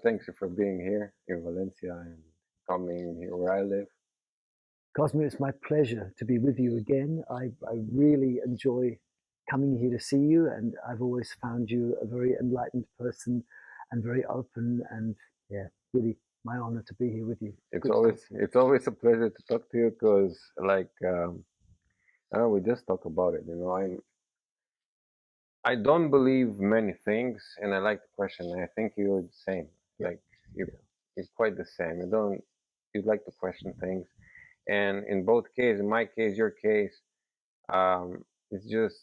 Thanks for being here in Valencia and coming here where I live. Cosmin, it's my pleasure to be with you again. I really enjoy coming here to see you, and I've always found you a very enlightened person and very open. And yeah, really my honor to be here with you. It's Good to talk always to you. it's always a pleasure to talk to you because, I don't know, we just talk about it. I don't believe many things, and I like the question. I think you're the same. Yeah, Like you, yeah. you're quite the same. You like to question things, and in both cases, in my case, your case, it's just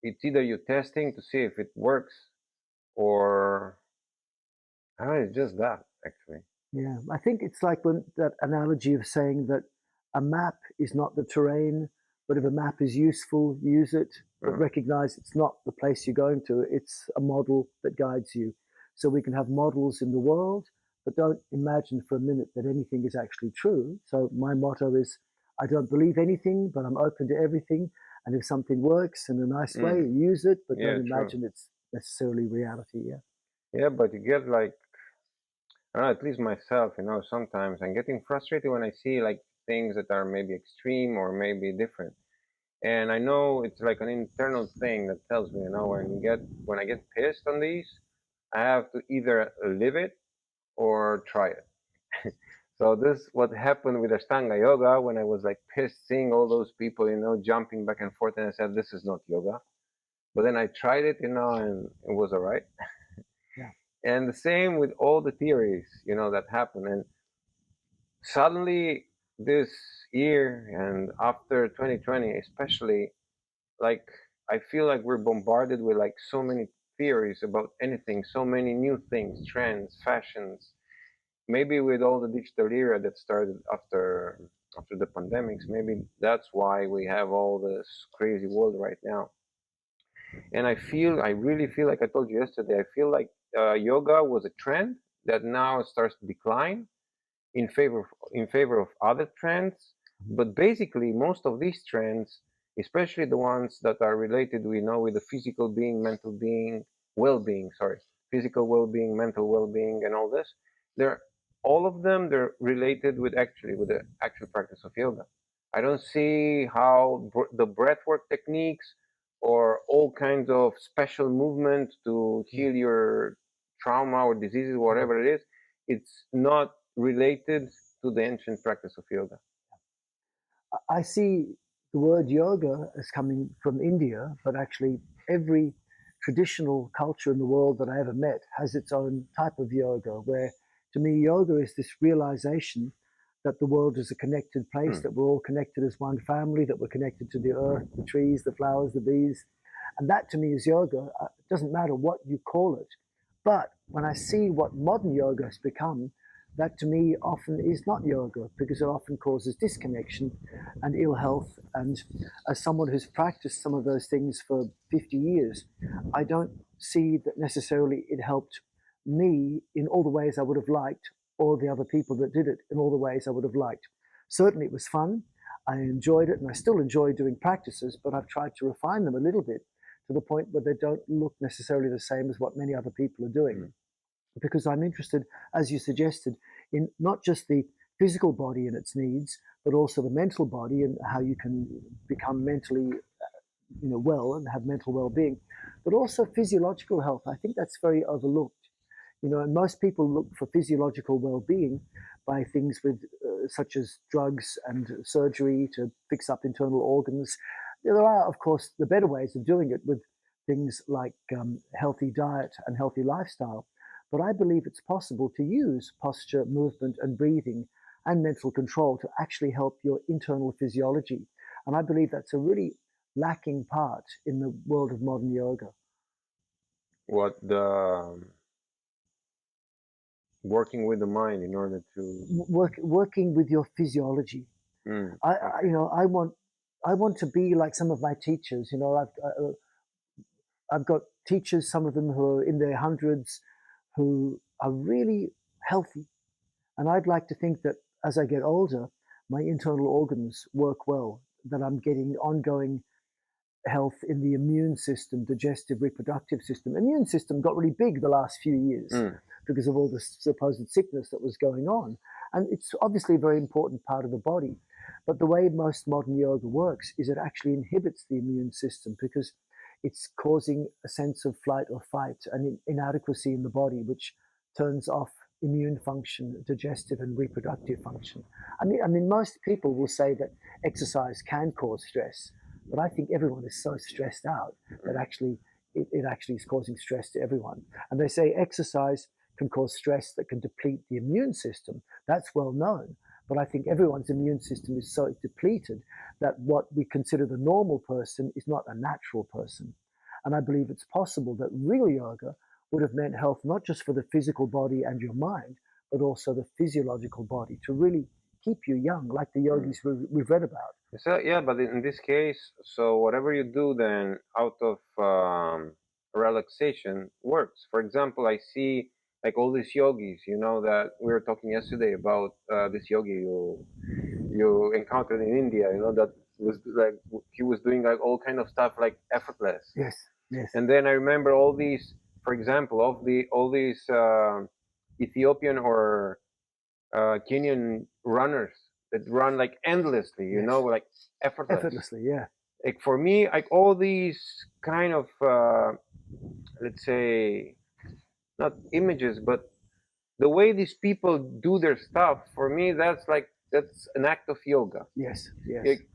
it's either you're testing to see if it works or I don't know, it's just that actually. Yeah, I think it's like when that analogy of saying that a map is not the terrain, but if a map is useful, use it, but Uh, recognize it's not the place you're going to, it's a model that guides you. So we can have models in the world, but don't imagine for a minute that anything is actually true. So my motto is I don't believe anything, but I'm open to everything. And if something works in a nice way, mm, use it, but don't yeah, true. imagine it's necessarily reality. Yeah. Yeah, but you get like I don't know, at least myself, sometimes I'm getting frustrated when I see like things that are maybe extreme or maybe different. And I know it's like an internal thing that tells me, when I get pissed on these, I have to either live it or try it. So this what happened with Ashtanga Yoga when I was like pissed seeing all those people, jumping back and forth, and I said, "This is not yoga." But then I tried it, and it was alright. Yeah. And the same with all the theories, that happen. And suddenly this year and after 2020, especially, like I feel like we're bombarded with like so many theories about anything, so many new things, trends, fashions. Maybe with all the digital era that started after the pandemics, maybe that's why we have all this crazy world right now. And I really feel like I told you yesterday, I feel like yoga was a trend that now starts to decline in favor of other trends. But basically, most of these trends, especially the ones that are related, with the physical being, mental being, well-being, sorry, physical well-being, mental well-being, and all this, they're all of them. They're related with the actual practice of yoga. I don't see how the breathwork techniques or all kinds of special movement to heal your trauma or diseases, Yeah. whatever it is, it's not related to the ancient practice of yoga. I see the word yoga as coming from India, but actually every traditional culture in the world that I ever met has its own type of yoga, where to me, yoga is this realization that the world is a connected place, Hmm. that we're all connected as one family, that we're connected to the earth, the trees, the flowers, the bees. And that to me is yoga. It doesn't matter what you call it. But when I see what modern yoga has become, that to me often is not yoga because it often causes disconnection and ill health. And as someone who's practiced some of those things for 50 years, I don't see that necessarily it helped me in all the ways I would have liked, or the other people that did it in all the ways I would have liked. Certainly, it was fun. I enjoyed it, and I still enjoy doing practices, but I've tried to refine them a little bit to the point where they don't look necessarily the same as what many other people are doing Hmm. because I'm interested, as you suggested, in not just the physical body and its needs, but also the mental body and how you can become mentally, well and have mental well-being, but also physiological health. I think that's very overlooked. And most people look for physiological well-being by things with such as drugs and surgery to fix up internal organs. There are, of course, the better ways of doing it with things like healthy diet and healthy lifestyle. But I believe it's possible to use posture, movement, and breathing and mental control to actually help your internal physiology. And I believe that's a really lacking part in the world of modern yoga. What the working with the mind in order to. Working with your physiology. Okay. I want to be like some of my teachers. I've got teachers, some of them who are in their hundreds, who are really healthy, and I'd like to think that as I get older, my internal organs work well, that I'm getting ongoing health in the immune system, digestive, reproductive system. Immune system got really big the last few years, Mm. because of all the supposed sickness that was going on. And it's obviously a very important part of the body. But the way most modern yoga works is it actually inhibits the immune system because it's causing a sense of flight or fight and inadequacy in the body, which turns off immune function, digestive and reproductive function. I mean, most people will say that exercise can cause stress, but I think everyone is so stressed out that actually it actually is causing stress to everyone. And they say exercise can cause stress that can deplete the immune system. That's well known. But I think everyone's immune system is so depleted that what we consider the normal person is not a natural person. And I believe it's possible that real yoga would have meant health not just for the physical body and your mind, but also the physiological body to really keep you young, like the Mm. yogis we've read about. So yeah, but in this case, so whatever you do then out of relaxation works. For example, I see like all these yogis, you know, that we were talking yesterday about this yogi you encountered in India, you know, that was like he was doing like all kind of stuff like effortless. Yes, yes, And then I remember all these, for example, of the all these Ethiopian or Kenyan runners that run like endlessly, you know, yes. like effortless. Effortlessly, yeah. Like for me, like all these kind of let's say not images, but the way these people do their stuff, for me, that's an act of yoga. Yes, yes. Like,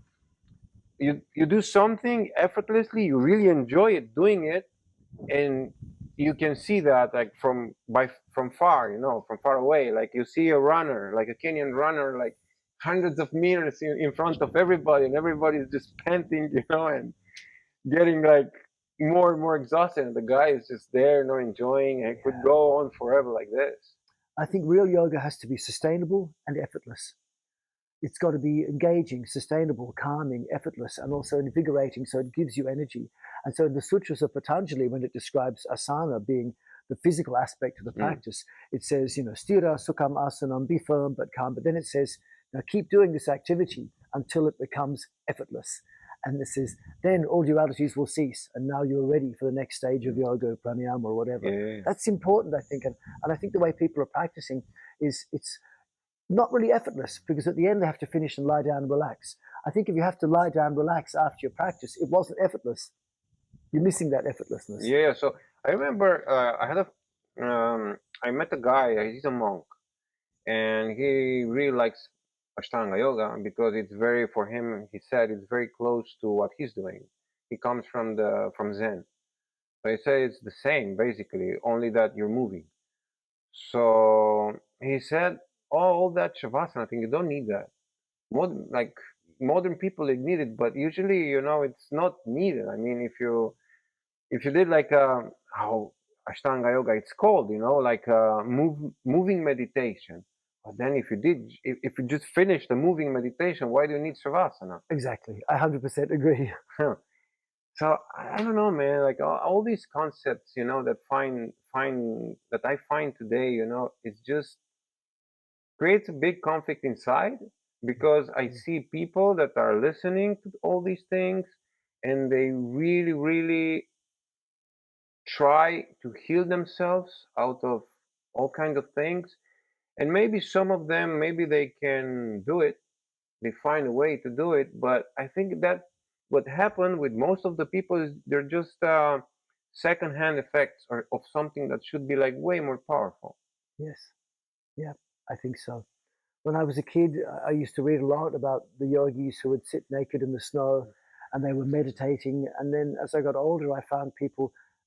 you do something effortlessly, you really enjoy it doing it, and you can see that like from far, you know, from far away. Like you see a runner, like a Kenyan runner, like hundreds of meters in front of everybody, and everybody's just panting, you know, and getting like more and more exhausted. And the guy is just there, you know, enjoying, and could Yeah. go on forever like this. I think real yoga has to be sustainable and effortless. It's got to be engaging, sustainable, calming, effortless, and also invigorating so it gives you energy. And so in the Sutras of Patanjali, when it describes asana being the physical aspect of the Mm. practice, it says, stira sukham asanam, be firm but calm. But then it says, now keep doing this activity until it becomes effortless. And this is, then all dualities will cease. And now you're ready for the next stage of yoga, pranayama, or whatever. Yeah. That's important, I think. And I think the way people are practicing is it's not really effortless because at the end they have to finish and lie down and relax. I think if you have to lie down and relax after your practice, it wasn't effortless. You're missing that effortlessness. Yeah. So I remember I met a guy. He's a monk, and he really likes Ashtanga yoga because it's very for him. He said it's very close to what he's doing. He comes from Zen, so he said it's the same basically, only that you're moving. So he said, oh, all that shavasana thing, you don't need that. Like modern people, they need it, but usually, you know, it's not needed. I mean, if you did like how Ashtanga yoga it's called, you know, like moving meditation. But then if you just finish the moving meditation, why do you need shavasana? Exactly. I 100% agree. So I don't know, man. Like all these concepts, you know, find that I find today, you know, it just creates a big conflict inside because I see people that are listening to all these things and they really, really try to heal themselves out of all kinds of things. And maybe some of them, maybe they can do it. They find a way to do it. But I think that what happened with most of the people is they're just secondhand effects of something that should be like way more powerful. Yes. Yeah, I think so. When I was a kid, I used to read a lot about the yogis who would sit naked in the snow and they were meditating. And then as I got older, I found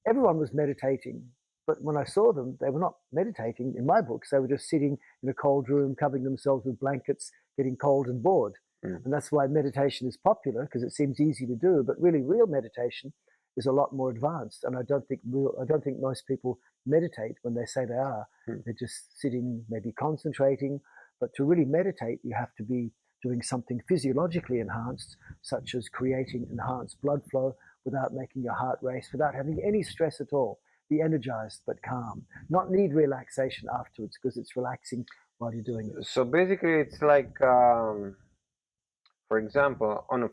everyone was meditating. But when I saw them, they were not meditating in my books. They were just sitting in a cold room, covering themselves with blankets, getting cold and bored. Mm. And that's why meditation is popular because it seems easy to do. But really, real meditation is a lot more advanced. And I don't think most people meditate when they say they are. Mm. They're just sitting, maybe concentrating, but to really meditate, you have to be doing something physiologically enhanced, such as creating enhanced blood flow without making your heart race, without having any stress at all. Be energized but calm. Not need relaxation afterwards because it's relaxing while you're doing it. So basically, it's like, for example, on a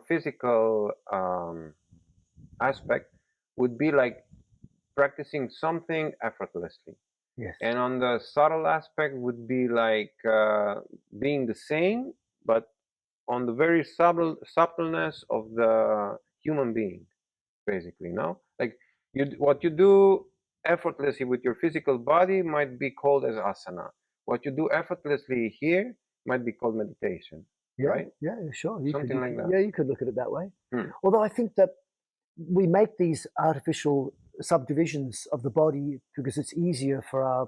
physical aspect, would be like practicing something effortlessly. Yes. And on the subtle aspect would be like being the same, but on the very subtleness of the human being, basically, no? Like what you do effortlessly with your physical body might be called as asana. What you do effortlessly here might be called meditation, Yeah, right? yeah, sure. Something like that. Yeah, you could look at it that way. Hmm. Although I think that we make these artificial subdivisions of the body because it's easier for our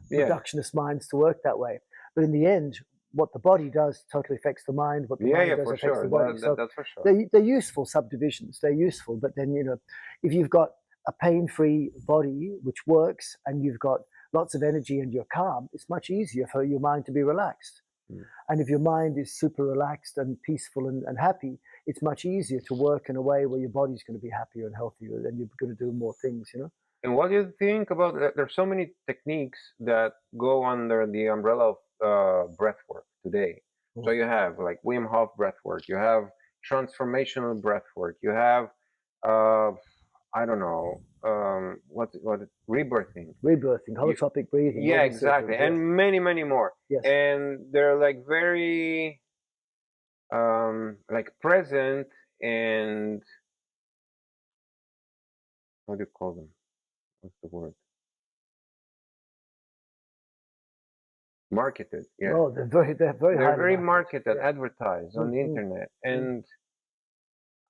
Yeah, reductionist minds to work that way. But in the end, what the body does totally affects the mind. What the yeah, mind yeah, does for affects sure. the body. So That's for sure. they're useful subdivisions. They're useful. But then, if you've got a pain-free body which works and you've got lots of energy and you're calm, it's much easier for your mind to be relaxed. Hmm. And if your mind is super relaxed and peaceful and happy, it's much easier to work in a way where your body's going to be happier and healthier, and you're going to do more things. And what do you think about that? There's so many techniques that go under the umbrella of breath work today. So Oh, you have like Wim Hof breath work, you have transformational breath work, you have uh, I don't know what rebirthing. rebirthing, You, holotropic breathing, all yeah, these sort of exactly, things. Yes, and many more. yes. And they're like very like present and what do you call them? What's the word? Marketed, yeah. Oh, they're very They're highly very marketed. marketed, Yeah. advertised on Mm, the mm, internet, mm. and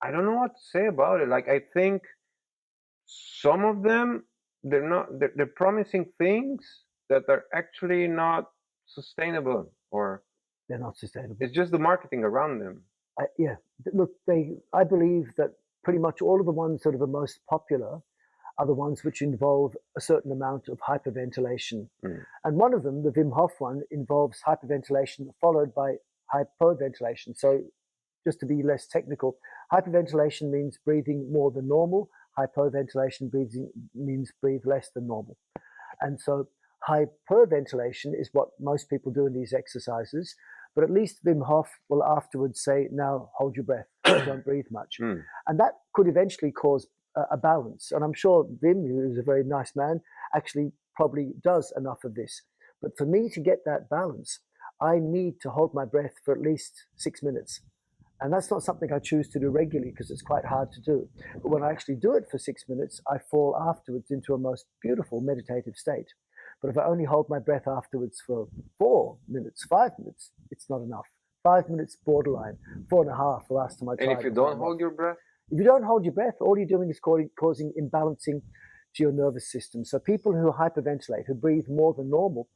I don't know what to say about it. Like I think some of them they're promising things that are actually not sustainable, or They're not sustainable. it's just the marketing around them. Yeah. Look, I believe that pretty much all of the ones that are the most popular are the ones which involve a certain amount of hyperventilation. Mm. And one of them, the Wim Hof one, involves hyperventilation followed by hypoventilation. So, just to be less technical, hyperventilation means breathing more than normal. Hypoventilation means breathe less than normal. And so, hyperventilation is what most people do in these exercises. But at least Wim Hof will afterwards say, now hold your breath, don't breathe much. Mm. And that could eventually cause a balance. And I'm sure Wim, who is a very nice man, actually probably does enough of this. But for me to get that balance, I need to hold my breath for at least 6 minutes. And that's not something I choose to do regularly because it's quite hard to do. But when I actually do it for 6 minutes, I fall afterwards into a most beautiful meditative state. But if I only hold my breath afterwards for 4 minutes, 5 minutes, it's not enough. 5 minutes, borderline. 4.5, the last time I And if tried you before don't I'm off. hold your breath, If you don't hold your breath, all you're doing is causing imbalancing to your nervous system. So people who hyperventilate, who breathe more than normal,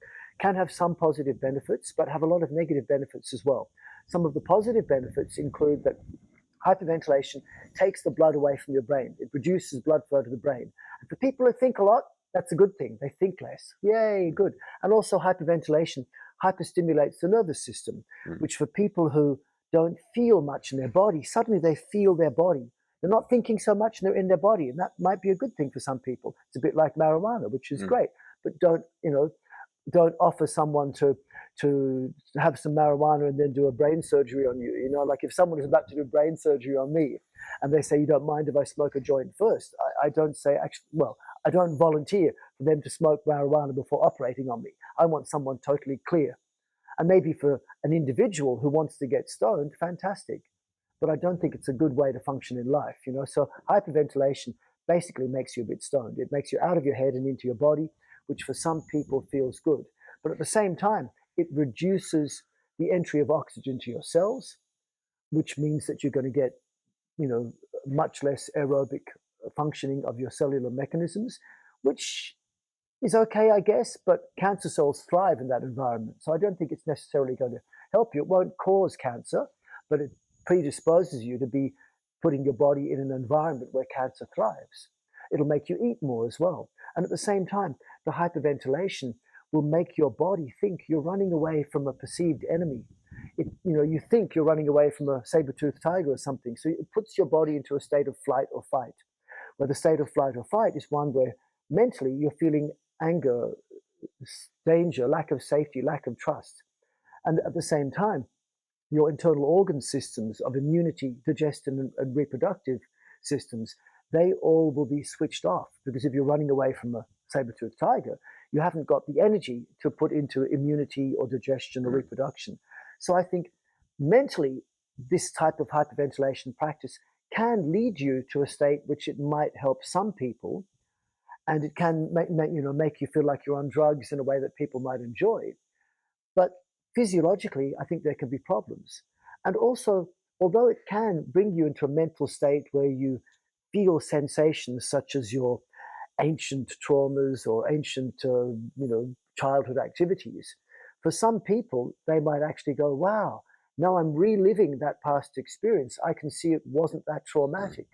can have some positive benefits, but have a lot of negative benefits as well. Some of the positive benefits include that hyperventilation takes the blood away from your brain. It reduces blood flow to the brain. And for people who think a lot, that's a good thing. They think less. Yay, good. And also hyperventilation hyperstimulates the nervous system, mm. which for people who don't feel much in their body, suddenly they feel their body. They're not thinking so much and they're in their body. And that might be a good thing for some people. It's a bit like marijuana, which is Mm. great. But don't offer someone to have some marijuana and then do a brain surgery on you. Like if someone is about to do brain surgery on me and they say, you don't mind if I smoke a joint first, I don't say, actually, well, I don't volunteer for them to smoke marijuana before operating on me. I want someone totally clear. And maybe for an individual who wants to get stoned, fantastic. But I don't think it's a good way to function in life. So hyperventilation basically makes you a bit stoned. It makes you out of your head and into your body, which for some people feels good. But at the same time, it reduces the entry of oxygen to your cells, which means that you're going to get, much less aerobic functioning of your cellular mechanisms, which is okay, I guess, but cancer cells thrive in that environment. So I don't think it's necessarily going to help you. It won't cause cancer, but it predisposes you to be putting your body in an environment where cancer thrives. It'll make you eat more as well. And at the same time, the hyperventilation will make your body think you're running away from a perceived enemy. You think you're running away from a saber-toothed tiger or something. So it puts your body into a state of flight or fight, where the state of flight or fight is one where mentally you're feeling anger, danger, lack of safety, lack of trust. And at the same time, your internal organ systems of immunity, digestion, and reproductive systems, they all will be switched off. Because if you're running away from a saber-toothed tiger, you haven't got the energy to put into immunity or digestion or reproduction. So I think mentally, this type of hyperventilation practice can lead you to a state which it might help some people, and it can make you feel like you're on drugs in a way that people might enjoy. But physiologically, I think there can be problems. And also, although it can bring you into a mental state where you feel sensations such as your ancient traumas or ancient, childhood activities, for some people, they might actually go, wow, now I'm reliving that past experience. I can see it wasn't that traumatic.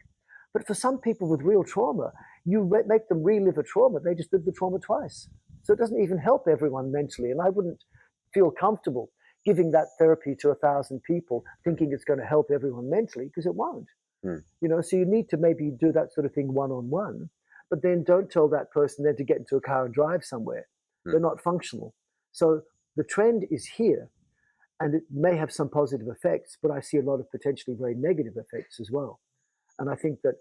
But for some people with real trauma, you make them relive a trauma. They just live the trauma twice. So it doesn't even help everyone mentally. And I wouldn't feel comfortable giving that therapy to 1,000 people thinking it's going to help everyone mentally, because it won't. So you need to maybe do that sort of thing one-on-one, but then don't tell that person then to get into a car and drive somewhere. They're not functional. So the trend is here, and it may have some positive effects, but I see a lot of potentially very negative effects as well. And I think that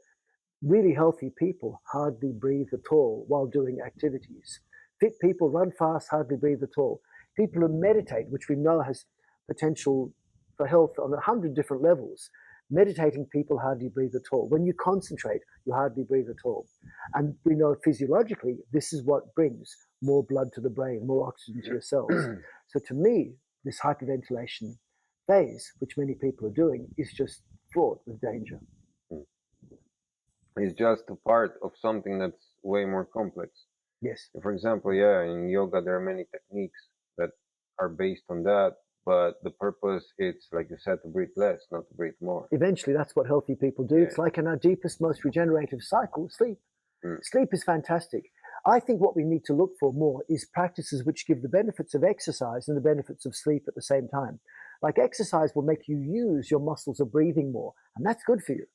really healthy people hardly breathe at all while doing activities. Fit people run fast, hardly breathe at all. People who meditate, which we know has potential for health on 100 different levels, meditating people hardly breathe at all. When you concentrate, you hardly breathe at all. And we know physiologically, this is what brings more blood to the brain, more oxygen to your cells. So to me, this hyperventilation phase, which many people are doing, is just fraught with danger. It's just a part of something that's way more complex. Yes. For example, in yoga, there are many techniques that are based on that, but the purpose, it's like you said, to breathe less, not to breathe more. Eventually, that's what healthy people do. It's like in our deepest, most regenerative cycle, sleep. Sleep is fantastic. I think what we need to look for more is practices which give the benefits of exercise and the benefits of sleep at the same time. Like exercise will make you use your muscles of breathing more, and that's good for you,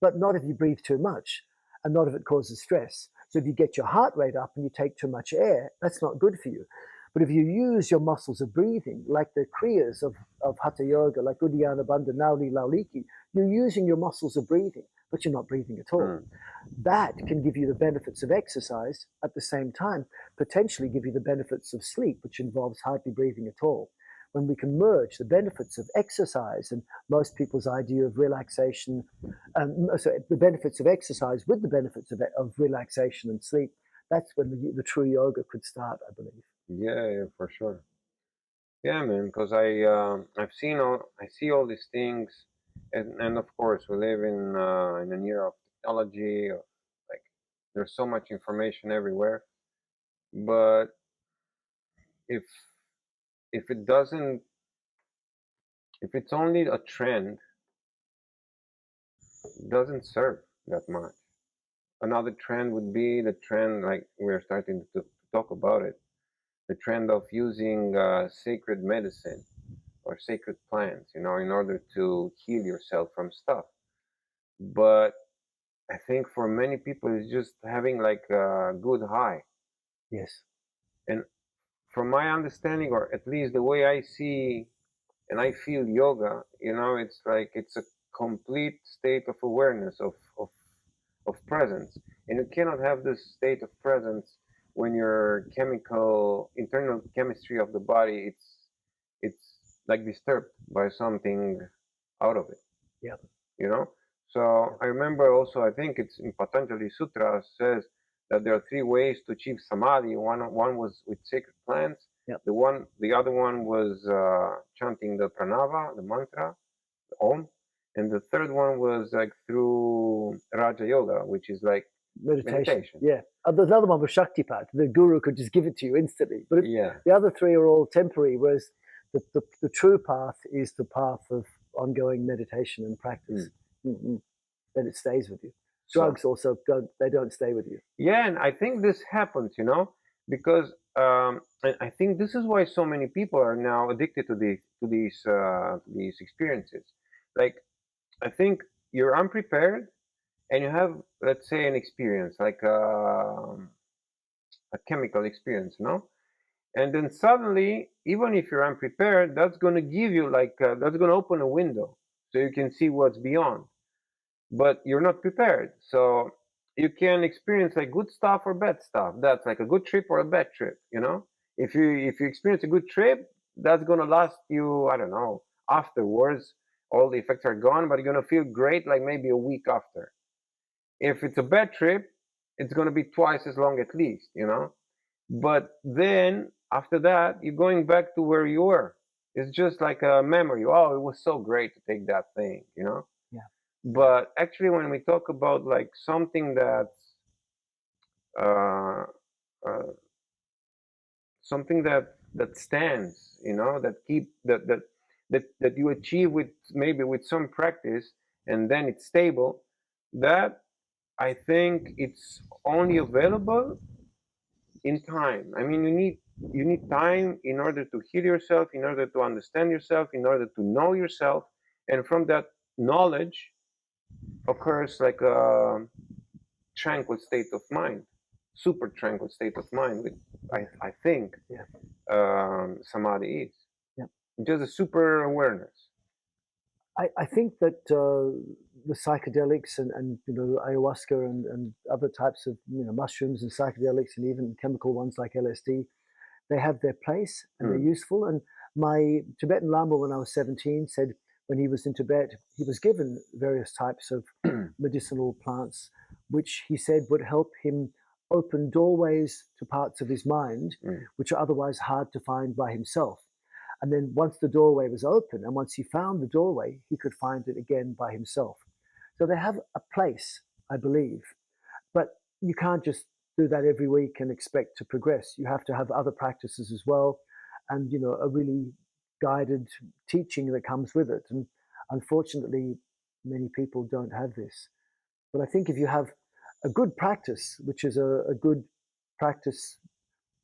but not if you breathe too much, and not if it causes stress. So if you get your heart rate up and you take too much air, that's not good for you. But if you use your muscles of breathing, like the kriyas of Hatha Yoga, like Uddiyana Bandha, Nauli, Lauliki, you're using your muscles of breathing, but you're not breathing at all. That can give you the benefits of exercise, at the same time, potentially give you the benefits of sleep, which involves hardly breathing at all. When we can merge the benefits of exercise and most people's idea of relaxation, the benefits of exercise with the benefits of relaxation and sleep, that's when the true yoga could start, I believe. Yeah, for sure. Yeah, man, because I see all these things, and of course we live in an era of technology. Like there's so much information everywhere, but if if it doesn't, if it's only a trend, it doesn't serve that much. Another trend would be the trend, like we're starting to talk about it, the trend of using sacred medicine or sacred plants, in order to heal yourself from stuff. But I think for many people, it's just having like a good high. Yes. And from my understanding, or at least the way I see and I feel yoga, it's like it's a complete state of awareness, of presence. And you cannot have this state of presence when your internal chemistry of the body, it's like disturbed by something out of it. Yeah. So I remember also, I think it's in Patanjali Sutra says that there are 3 ways to achieve samadhi. One was with sacred plants. Yep. The other one was chanting the pranava, the mantra, the om, and the third one was like through Raja Yoga, which is like meditation. Yeah. There's another one with Shaktipat. The guru could just give it to you instantly. But Yeah. the other 3 are all temporary, whereas the true path is the path of ongoing meditation and practice. Then it stays with you. Drugs also don't stay with you. Yeah, and I think this happens, because I think this is why so many people are now addicted to these experiences. Like, I think you're unprepared, and you have, let's say, an experience like a chemical experience, and then suddenly, even if you're unprepared, that's going to give you that's going to open a window so you can see what's beyond. But you're not prepared, so you can experience like good stuff or bad stuff. That's like a good trip or a bad trip, you know? If you experience a good trip, that's gonna last you, I don't know, afterwards, all the effects are gone, but you're gonna feel great like maybe a week after. If it's a bad trip, it's gonna be twice as long at least, you know? But then after that, you're going back to where you were. It's just like a memory. Oh, it was so great to take that thing, you know? Yeah. But actually, when we talk about like something that's uh, uh, something that stands, you know, that you achieve with maybe with some practice, and then it's stable. That I think it's only available in time. I mean, you need time in order to heal yourself, in order to understand yourself, in order to know yourself, and from that knowledge occurs like a tranquil state of mind, super tranquil state of mind, which I think Yeah. samadhi is. Yeah. Just a super awareness. I think that the psychedelics and ayahuasca and other types of mushrooms and psychedelics and even chemical ones like LSD, they have their place and they're Mm, useful. And my Tibetan Lama, when I was 17, said when he was in Tibet, he was given various types of medicinal plants, which he said would help him open doorways to parts of his mind mm. which are otherwise hard to find by himself. And then once the doorway was open and once he found the doorway, he could find it again by himself. So they have a place, I believe. But you can't just do that every week and expect to progress. You have to have other practices as well, and a really guided teaching that comes with it. And unfortunately, many people don't have this. But I think if you have a good practice, which is a good practice,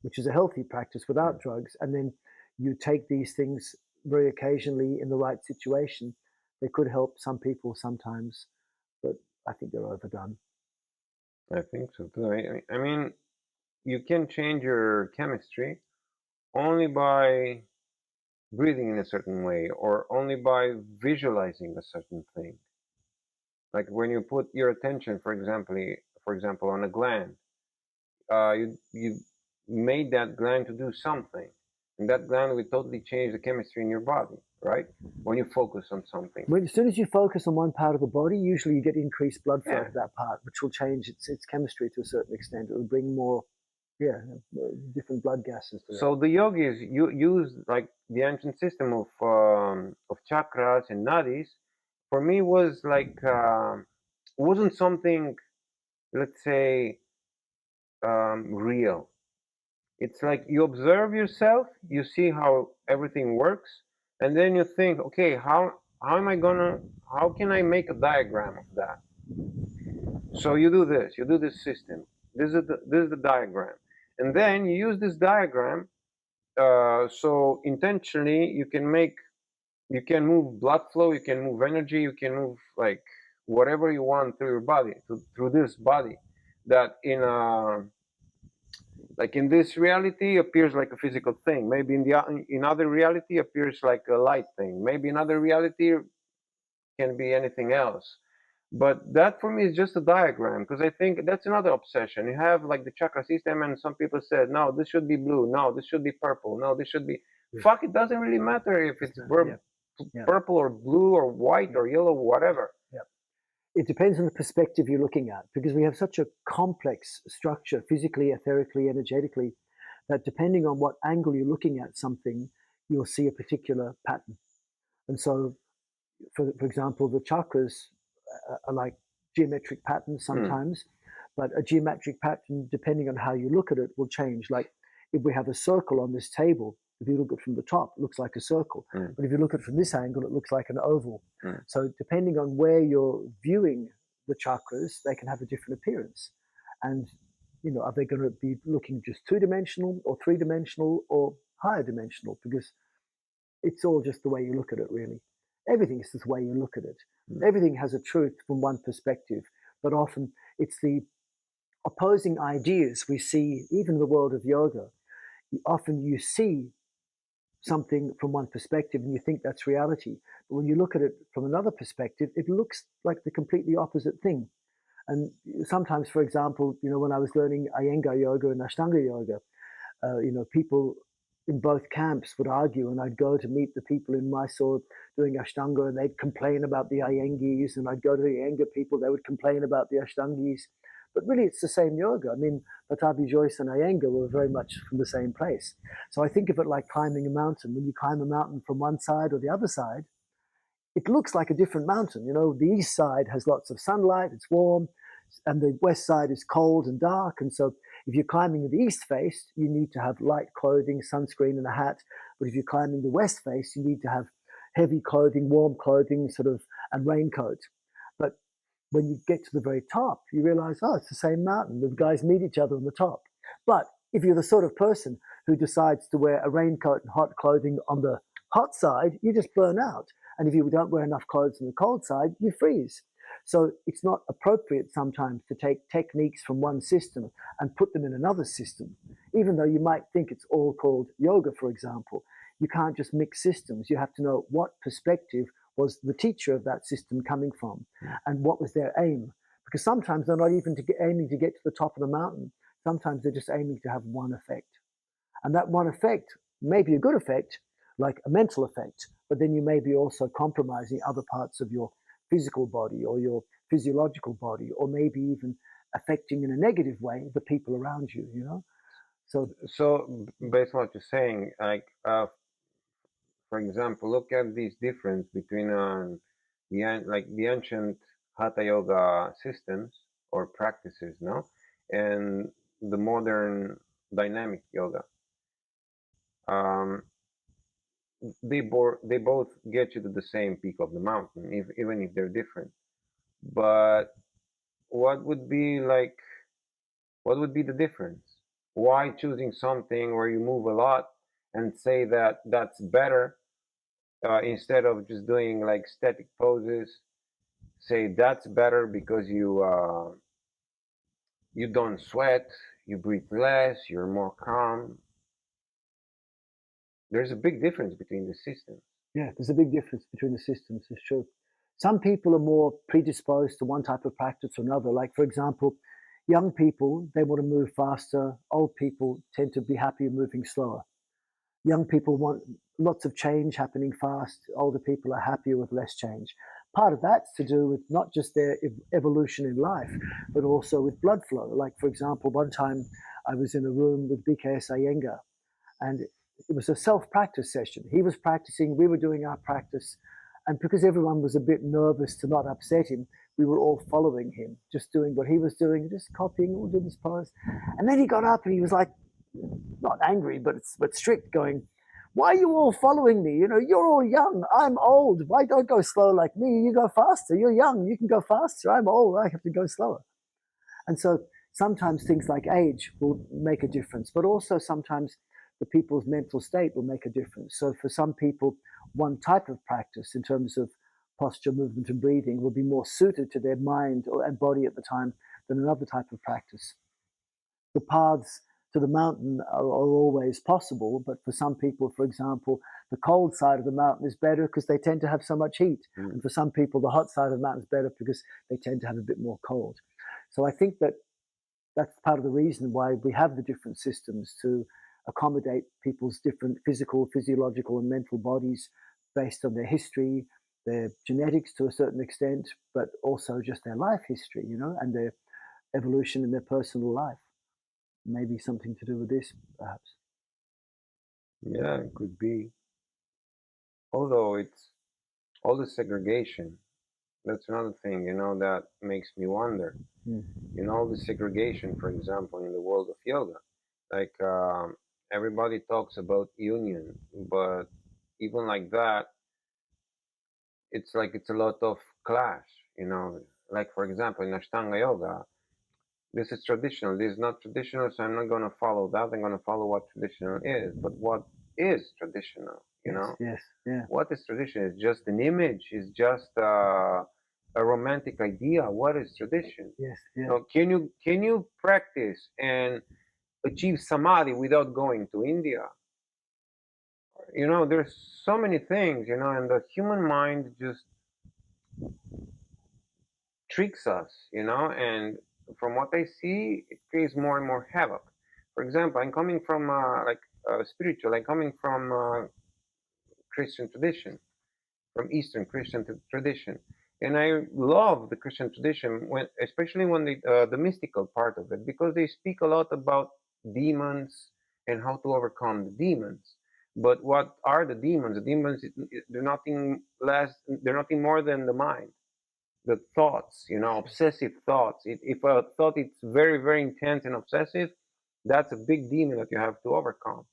which is a healthy practice without drugs, and then you take these things very occasionally in the right situation, they could help some people sometimes, but I think they're overdone. I think so too. I mean, you can change your chemistry only by breathing in a certain way or only by visualizing a certain thing. Like when you put your attention, for example, on a gland, you made that gland to do something, and that gland will totally change the chemistry in your body, right? When you focus on something. As soon as you focus on one part of the body, usually you get increased blood flow Yeah. to that part, which will change its chemistry to a certain extent. It will bring more, yeah, different blood gases to it. So the yogis use like the ancient system of chakras and nadis. For me, was like wasn't something, let's say, real. It's like you observe yourself, you see how everything works, and then you think, okay, how am I gonna, how can I make a diagram of that? So you do this system. This is the diagram, and then you use this diagram. So intentionally, you can move blood flow, you can move energy, you can move like whatever you want through your body, through this body, that in this reality appears like a physical thing. Maybe in other reality appears like a light thing. Maybe in other reality can be anything else. But that for me is just a diagram, because I think that's another obsession. You have like the chakra system, and some people said, no, this should be blue. No, this should be purple. No, this should be. Yeah. Fuck, it doesn't really matter if it's Yeah. Yeah. purple or blue or white Yeah. or yellow, whatever. Yeah. It depends on the perspective you're looking at, because we have such a complex structure, physically, etherically, energetically, that depending on what angle you're looking at something, you'll see a particular pattern. And so, for example, the chakras are like geometric patterns Hmm. sometimes, but a geometric pattern, depending on how you look at it, will change. Like if we have a circle on this table, if you look at it from the top, it looks like a circle. Hmm. But if you look at it from this angle, it looks like an oval. Hmm. So depending on where you're viewing the chakras, they can have a different appearance. And are they going to be looking just two-dimensional or three-dimensional or higher dimensional? Because it's all just the way you look at it, really. Everything is the way you look at it. Hmm. Everything has a truth from one perspective, but often it's the opposing ideas we see, even in the world of yoga. Often you see something from one perspective and you think that's reality. But when you look at it from another perspective, it looks like the completely opposite thing. And sometimes, for example, when I was learning Iyengar yoga and Ashtanga yoga, people in both camps would argue, and I'd go to meet the people in Mysore doing Ashtanga, and they'd complain about the Iyengis, and I'd go to the Iyengar people, they would complain about the Ashtangis. But really, it's the same yoga. I mean, Pattabhi Jois and Iyengar were very much from the same place. So I think of it like climbing a mountain. When you climb a mountain from one side or the other side, it looks like a different mountain. The east side has lots of sunlight, it's warm, and the west side is cold and dark. And so if you're climbing the east face, you need to have light clothing, sunscreen, and a hat. But if you're climbing the west face, you need to have heavy clothing, warm clothing, and raincoat. But when you get to the very top, you realize, oh, it's the same mountain. The guys meet each other on the top. But if you're the sort of person who decides to wear a raincoat and hot clothing on the hot side, you just burn out. And if you don't wear enough clothes on the cold side, you freeze. So it's not appropriate sometimes to take techniques from one system and put them in another system. Even though you might think it's all called yoga, for example, you can't just mix systems. You have to know what perspective was the teacher of that system coming from and what was their aim. Because sometimes they're not even aiming to get to the top of the mountain. Sometimes they're just aiming to have one effect. And that one effect may be a good effect, like a mental effect, but then you may be also compromising other parts of your physical body or your physiological body, or maybe even affecting in a negative way the people around you. So based on what you're saying, like for example, look at this difference between the ancient hatha yoga systems or practices, no, and the modern dynamic yoga. Um, they both get you to the same peak of the mountain, even if they're different. But what would be like? What would be the difference? Why choosing something where you move a lot and say that that's better instead of just doing like static poses? Say that's better because you don't sweat, you breathe less, you're more calm. There's a big difference between the systems. Yeah, there's a big difference between the systems, it's true. Some people are more predisposed to one type of practice or another. Like, for example, young people, they want to move faster. Old people tend to be happier moving slower. Young people want lots of change happening fast. Older people are happier with less change. Part of that's to do with not just their evolution in life, but also with blood flow. Like, for example, one time I was in a room with BKS Iyengar, and it was a self-practice session. He was practicing, we were doing our practice, and because everyone was a bit nervous to not upset him, we were all following him, just doing what he was doing, just copying, we'll do this pose. And then he got up and he was like, not angry, but strict, going, why are you all following me? You're all young. I'm old. Why don't go slow like me? You go faster. You're young. You can go faster. I'm old. I have to go slower. And so sometimes things like age will make a difference, but also sometimes the people's mental state will make a difference. So for some people, one type of practice in terms of posture, movement, and breathing will be more suited to their mind and body at the time than another type of practice. The paths to the mountain are always possible, but for some people, for example, the cold side of the mountain is better because they tend to have so much heat. And for some people, the hot side of the mountain is better because they tend to have a bit more cold. So I think that that's part of the reason why we have the different systems to accommodate people's different physical, physiological, and mental bodies based on their history, their genetics to a certain extent, but also just their life history, and their evolution in their personal life. Maybe something to do with this, perhaps. Yeah, it could be. Although it's all the segregation. That's another thing, that makes me wonder. All the segregation, for example, in the world of yoga. Like everybody talks about union, but even like that, it's like it's a lot of clash. Like for example, in Ashtanga Yoga, this is traditional, this is not traditional, so I'm not going to follow that. I'm going to follow what traditional is. But what is traditional? Yes, yeah. What is tradition? It's just an image. It's just a romantic idea. What is tradition? Yes, yeah. So can you practice and achieve samadhi without going to India? There's so many things, and the human mind just tricks us, and from what I see, it creates more and more havoc. For example, I'm coming from spiritual. I'm coming from Christian tradition, from Eastern Christian tradition, and I love the Christian tradition especially when the mystical part of it, because they speak a lot about demons and how to overcome the demons. But what are the demons? The demons, they're nothing less. They're nothing more than the mind, the thoughts. Obsessive thoughts. If a thought is very, very intense and obsessive, that's a big demon that you have to overcome.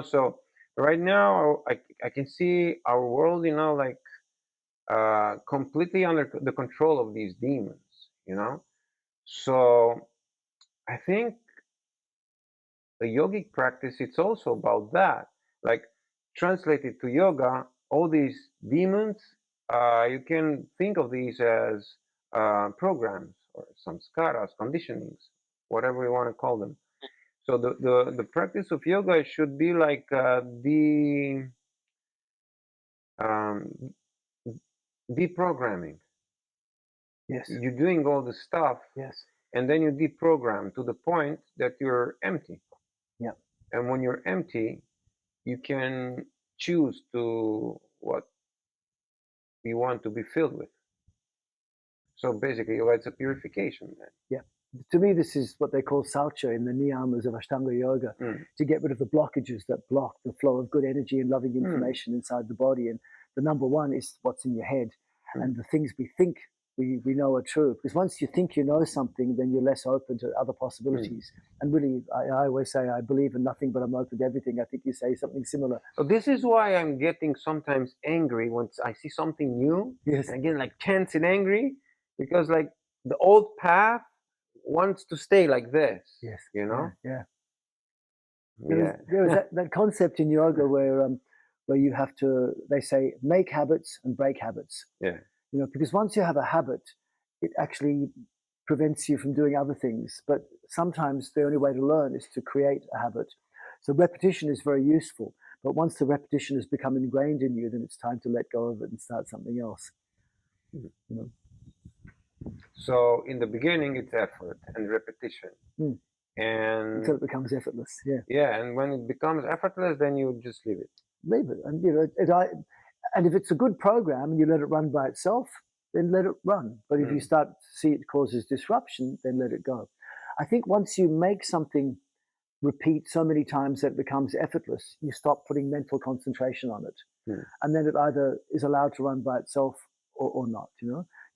So right now I can see our world, like completely under the control of these demons. So I think the yogic practice, it's also about that. Like, translated to yoga, all these demons, you can think of these as programs or samskaras, conditionings, whatever you want to call them. So the practice of yoga should be like the um, deprogramming. Yes. You're doing all the stuff, Yes. and then you deprogram to the point that you're empty. Yeah. And when you're empty, you can choose to what you want to be filled with. So basically, it's a purification then. Yeah. To me, this is what they call saucha in the niyamas of Ashtanga Yoga, to get rid of the blockages that block the flow of good energy and loving information inside the body. And the number one is what's in your head and the things we think we know are true. Because once you think you know something, then you're less open to other possibilities. And really, I always say, I believe in nothing, but I'm open to everything. I think you say something similar. So this is why I'm getting sometimes angry when I see something new. Yes. And I get like tense and angry, because like the old path wants to stay like this. Yes. Yeah. Yeah. There is that concept in yoga where you have to, they say, make habits and break habits. Yeah. Because once you have a habit, it actually prevents you from doing other things. But sometimes the only way to learn is to create a habit. So repetition is very useful. But once the repetition has become ingrained in you, then it's time to let go of it and start something else. So in the beginning, it's effort and repetition. And until it becomes effortless. Yeah, and when it becomes effortless, then you just leave it. Leave it, and and if it's a good program and you let it run by itself, then let it run. But if you start to see it causes disruption, then let it go. I think once you make something repeat so many times that it becomes effortless, you stop putting mental concentration on it, and then it either is allowed to run by itself or not.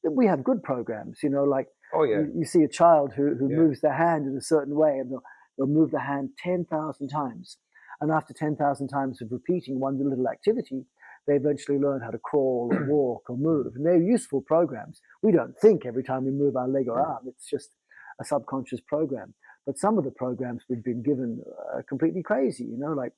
We have good programs. Like you see a child who moves their hand in a certain way, and they'll move the hand 10,000 times, and after 10,000 times of repeating one little activity, they eventually learn how to crawl or walk or move, and they're useful programs. We don't think every time we move our leg or arm; it's just a subconscious program. But some of the programs we've been given are completely crazy. Like,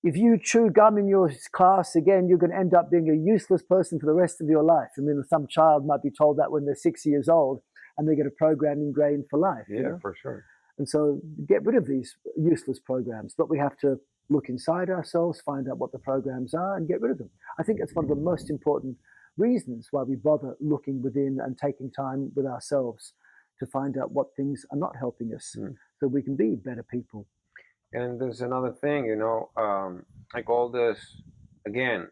if you chew gum in your class again, you're going to end up being a useless person for the rest of your life. I mean, some child might be told that when they're 6 years old, and they get a program ingrained for life. Yeah, for sure. And so get rid of these useless programs. But we have to look inside ourselves, find out what the programs are, and get rid of them. I think that's one of the most important reasons why we bother looking within and taking time with ourselves to find out what things are not helping us, so we can be better people. And there's another thing, like all this, again,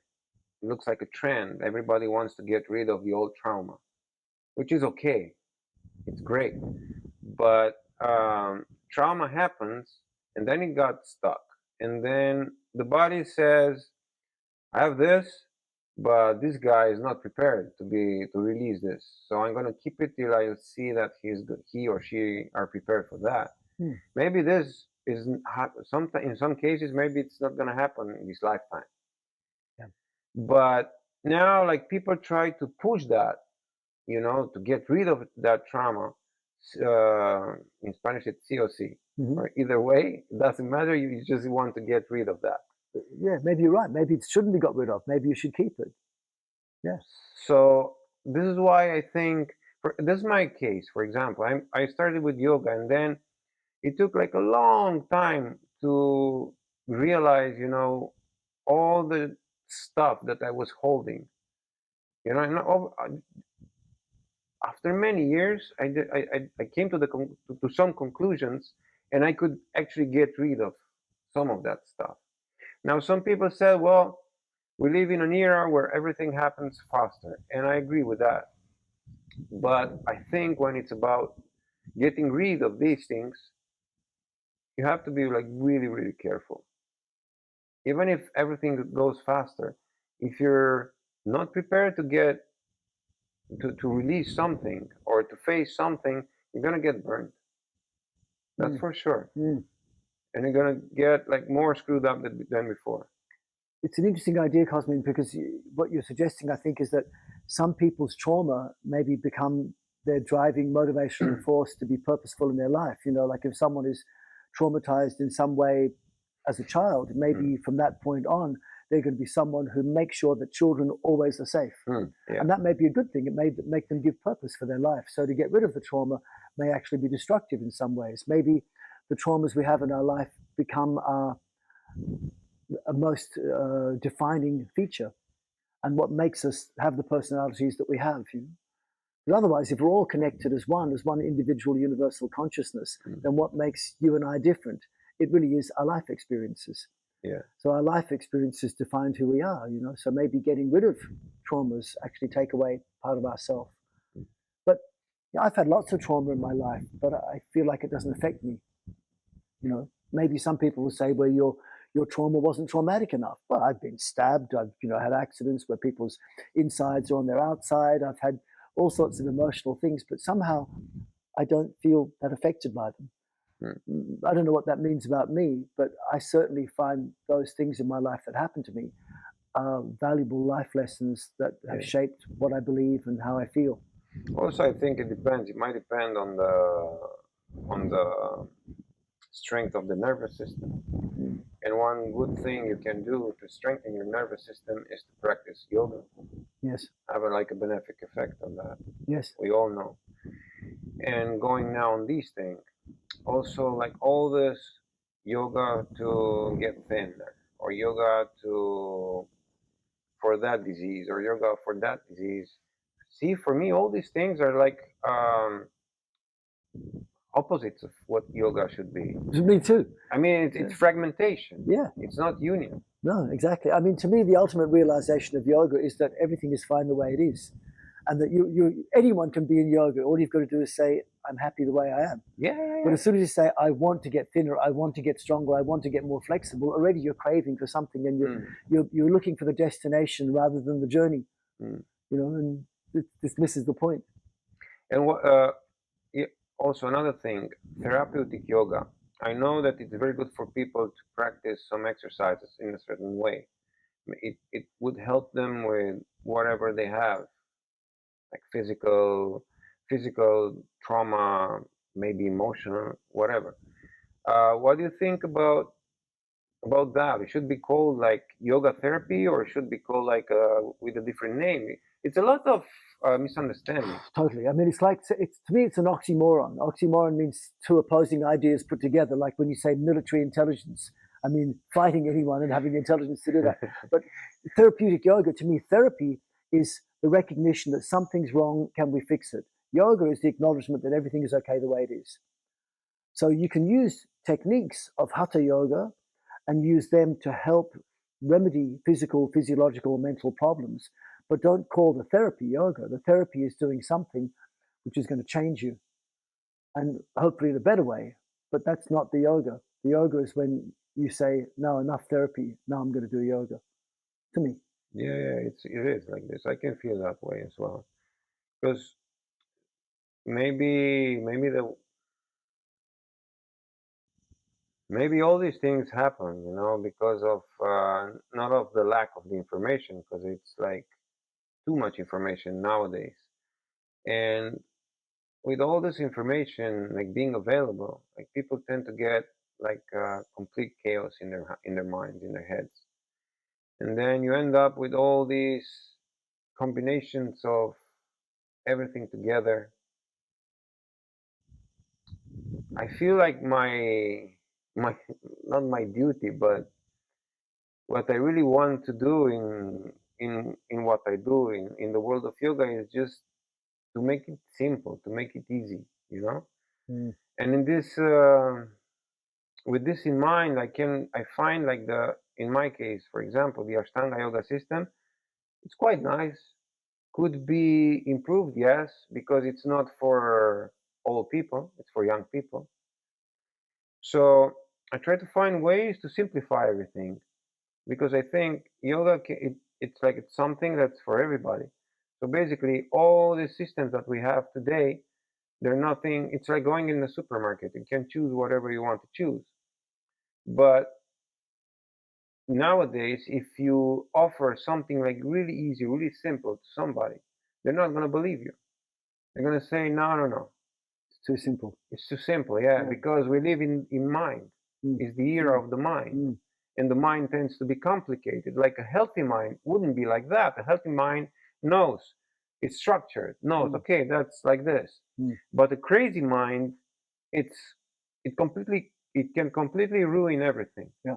looks like a trend. Everybody wants to get rid of the old trauma, which is okay. It's great. But trauma happens, and then it got stuck. And then the body says, I have this, but this guy is not prepared to release this. So I'm going to keep it till I see that he or she are prepared for that. Maybe this is in some cases, maybe it's not going to happen in this lifetime. But now, like, people try to push that, to get rid of that trauma. In Spanish, it's COC. Or either way, it doesn't matter. You just want to get rid of that. Yeah, maybe you're right. Maybe it shouldn't be got rid of. Maybe you should keep it. Yeah. So this is why I think, this is my case. For example, I started with yoga, and then it took like a long time to realize, all the stuff that I was holding. after many years, I came to to some conclusions, and I could actually get rid of some of that stuff. Now, some people said, well, we live in an era where everything happens faster, and I agree with that. But I think when it's about getting rid of these things, you have to be like really, really careful. Even if everything goes faster, if you're not prepared to get to release something or to face something, you're gonna get burned. That's Mm. for sure. Mm. And you're gonna get like more screwed up than before. It's an interesting idea, Cosmin, because what you're suggesting, I think, is that some people's trauma maybe become their driving motivational force to be purposeful in their life. You know, like if someone is traumatized in some way as a child, maybe from that point on, they're going to be someone who makes sure that children always are safe. Yeah. And that may be a good thing. It may make them give purpose for their life. So to get rid of the trauma may actually be destructive in some ways. Maybe the traumas we have in our life become our a most defining feature and what makes us have the personalities that we have. You know? But otherwise, if we're all connected as one individual universal consciousness, then what makes you and I different? It really is our life experiences. Yeah. So our life experiences define who we are, you know. So maybe getting rid of traumas actually take away part of ourself. But yeah, I've had lots of trauma in my life, but I feel like it doesn't affect me. You know, maybe some people will say, well, your trauma wasn't traumatic enough. Well, I've been stabbed. I've had accidents where people's insides are on their outside. I've had all sorts of emotional things, but somehow I don't feel that affected by them. I don't know what that means about me, but I certainly find those things in my life that happened to me are valuable life lessons that have shaped what I believe and how I feel. Also, I think it depends. It might depend on the strength of the nervous system. And one good thing you can do to strengthen your nervous system is to practice yoga. Yes. Have like a benefic effect on that. Yes. We all know. And going now on these things, also like all this yoga to get thinner, or yoga to for that disease, or yoga for that disease. See, for me, all these things are like opposites of what yoga should be. Me too. I mean, it's fragmentation. Yeah. It's not union. No, exactly. I mean, to me, the ultimate realization of yoga is that everything is fine the way it is, and that anyone can be in yoga. All you've got to do is say, "I'm happy the way I am." Yeah. But as soon as you say, "I want to get thinner, I want to get stronger, I want to get more flexible," already you're craving for something, and you're looking for the destination rather than the journey. You know, and this misses the point. And what? Also, another thing, therapeutic yoga. I know that it's very good for people to practice some exercises in a certain way. It would help them with whatever they have, like physical trauma, maybe emotional, whatever. What do you think about that? It should be called like yoga therapy, or it should be called like with a different name. It's a lot of misunderstanding. Totally. I mean, it's to me, it's an oxymoron. Oxymoron means two opposing ideas put together, like when you say military intelligence. I mean, fighting anyone and having the intelligence to do that. But therapeutic yoga, to me, therapy is the recognition that something's wrong. Can we fix it? Yoga is the acknowledgement that everything is okay the way it is. So you can use techniques of hatha yoga and use them to help remedy physiological, mental problems. But don't call the therapy yoga. The therapy is doing something which is going to change you, and hopefully in a better way. But that's not the yoga. The yoga is when you say, "No, enough therapy. Now I'm going to do yoga." To me, Yeah, it is like this. I can feel that way as well, because maybe all these things happen, because of not of the lack of the information, because it's like too much information nowadays, and with all this information like being available, like people tend to get like complete chaos in their minds, in their heads, and then you end up with all these combinations of everything together. I feel like my not my duty, but what I really want to do in what I do in the world of yoga is just to make it simple, to make it easy, you know. Mm. And in this, with this in mind, I find like in my case, for example, the Ashtanga yoga system, it's quite nice. Could be improved, yes, because it's not for old people; it's for young people. So I try to find ways to simplify everything because I think yoga, it's something that's for everybody. So basically, all the systems that we have today, they're nothing. It's like going in the supermarket. You can choose whatever you want to choose. But nowadays, if you offer something like really easy, really simple to somebody, they're not going to believe you. They're going to say, no, no, no. It's too simple. It's too simple, yeah, Yeah. because we live in mind. Mm. It's the era of the mind. Mm. And the mind tends to be complicated. Like a healthy mind wouldn't be like that. A healthy mind knows it's structured, knows, okay, that's like this. But a crazy mind, it's it can completely ruin everything. Yeah.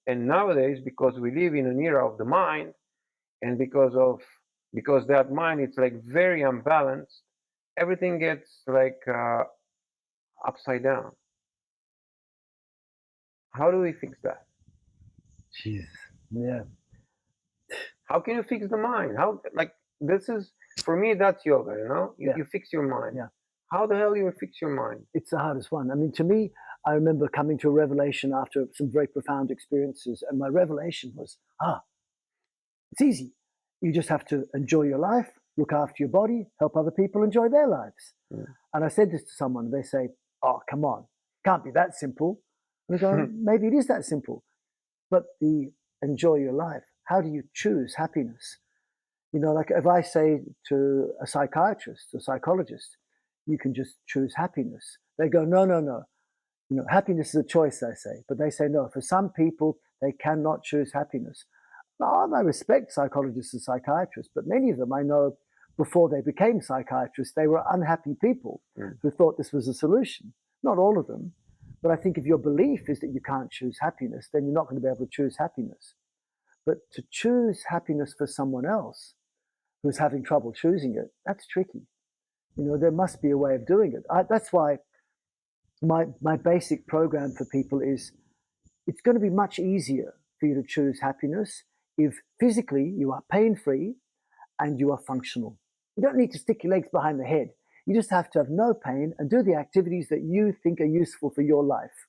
And nowadays, because we live in an era of the mind, and because that mind it's like very unbalanced, everything gets like upside down. How do we fix that? Jesus. Yeah. How can you fix the mind? How, like, this is, for me, that's yoga, you know? You, Yeah. you fix your mind. Yeah. How the hell you fix your mind? It's the hardest one. I mean, to me, I remember coming to a revelation after some very profound experiences, and my revelation was, it's easy. You just have to enjoy your life, look after your body, help other people enjoy their lives. Mm. And I said this to someone, they say, oh, come on, can't be that simple. And I go, maybe it is that simple. But the enjoy your life, how do you choose happiness? You know, like if I say to a psychiatrist, a psychologist, you can just choose happiness. They go, no, no, no. You know, happiness is a choice, I say. But they say, no, for some people, they cannot choose happiness. Now, I respect psychologists and psychiatrists, but many of them I know before they became psychiatrists, they were unhappy people who thought this was a solution. Not all of them. But I think if your belief is that you can't choose happiness, then you're not going to be able to choose happiness. But to choose happiness for someone else who's having trouble choosing it, that's tricky. You know, there must be a way of doing it. That's why my basic program for people is it's going to be much easier for you to choose happiness if physically you are pain free and you are functional. You don't need to stick your legs behind the head. You just have to have no pain and do the activities that you think are useful for your life.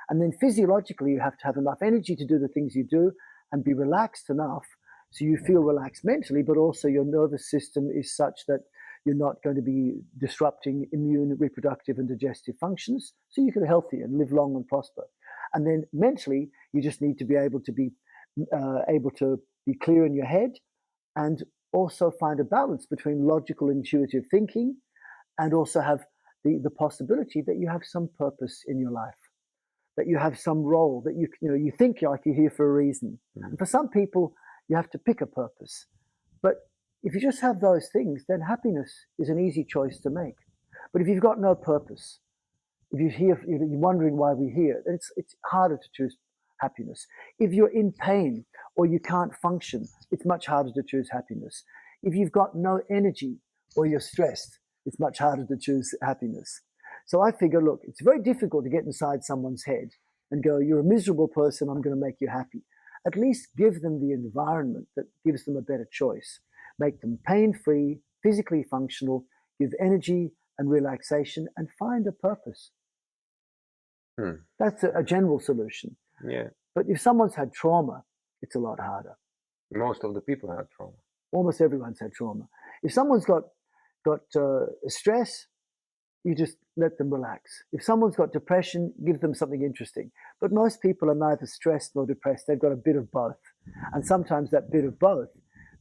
And then physiologically, you have to have enough energy to do the things you do and be relaxed enough so you feel relaxed mentally, but also your nervous system is such that you're not going to be disrupting immune, reproductive, and digestive functions. So you can be healthy and live long and prosper. And then mentally, you just need to be able to be clear in your head and also find a balance between logical, intuitive thinking and also have the possibility that you have some purpose in your life, that you have some role, that you think like you're here for a reason. And for some people, you have to pick a purpose. But if you just have those things, then happiness is an easy choice to make. But if you've got no purpose, if you're wondering why we're here, then it's harder to choose happiness. If you're in pain or you can't function, it's much harder to choose happiness. If you've got no energy or you're stressed, it's much harder to choose happiness. So I figure, look, it's very difficult to get inside someone's head and go, you're a miserable person, I'm going to make you happy. At least give them the environment that gives them a better choice. Make them pain-free, physically functional, give energy and relaxation, and find a purpose. That's a general solution. Yeah. But if someone's had trauma, it's a lot harder. Most of the people have trauma. Almost everyone's had trauma. If someone's got stress, you just let them relax. If someone's got depression, give them something interesting. But most people are neither stressed nor depressed. They've got a bit of both. And sometimes that bit of both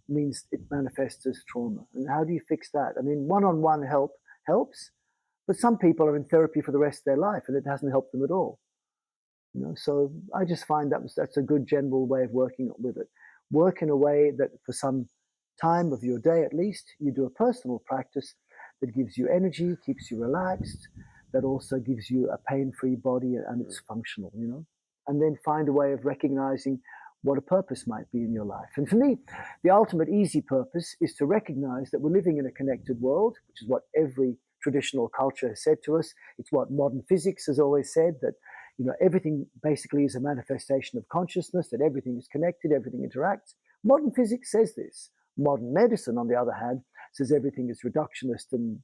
means it manifests as trauma. And how do you fix that? I mean, one-on-one help helps, but some people are in therapy for the rest of their life and it hasn't helped them at all. You know, so I just find that's a good general way of working with it. Work in a way that for some time of your day at least, you do a personal practice that gives you energy, keeps you relaxed, that also gives you a pain-free body and it's functional, you know. And then find a way of recognizing what a purpose might be in your life. And for me, the ultimate easy purpose is to recognize that we're living in a connected world, which is what every traditional culture has said to us. It's what modern physics has always said, that everything basically is a manifestation of consciousness, that everything is connected, everything interacts. Modern physics says this. Modern medicine, on the other hand, says everything is reductionist and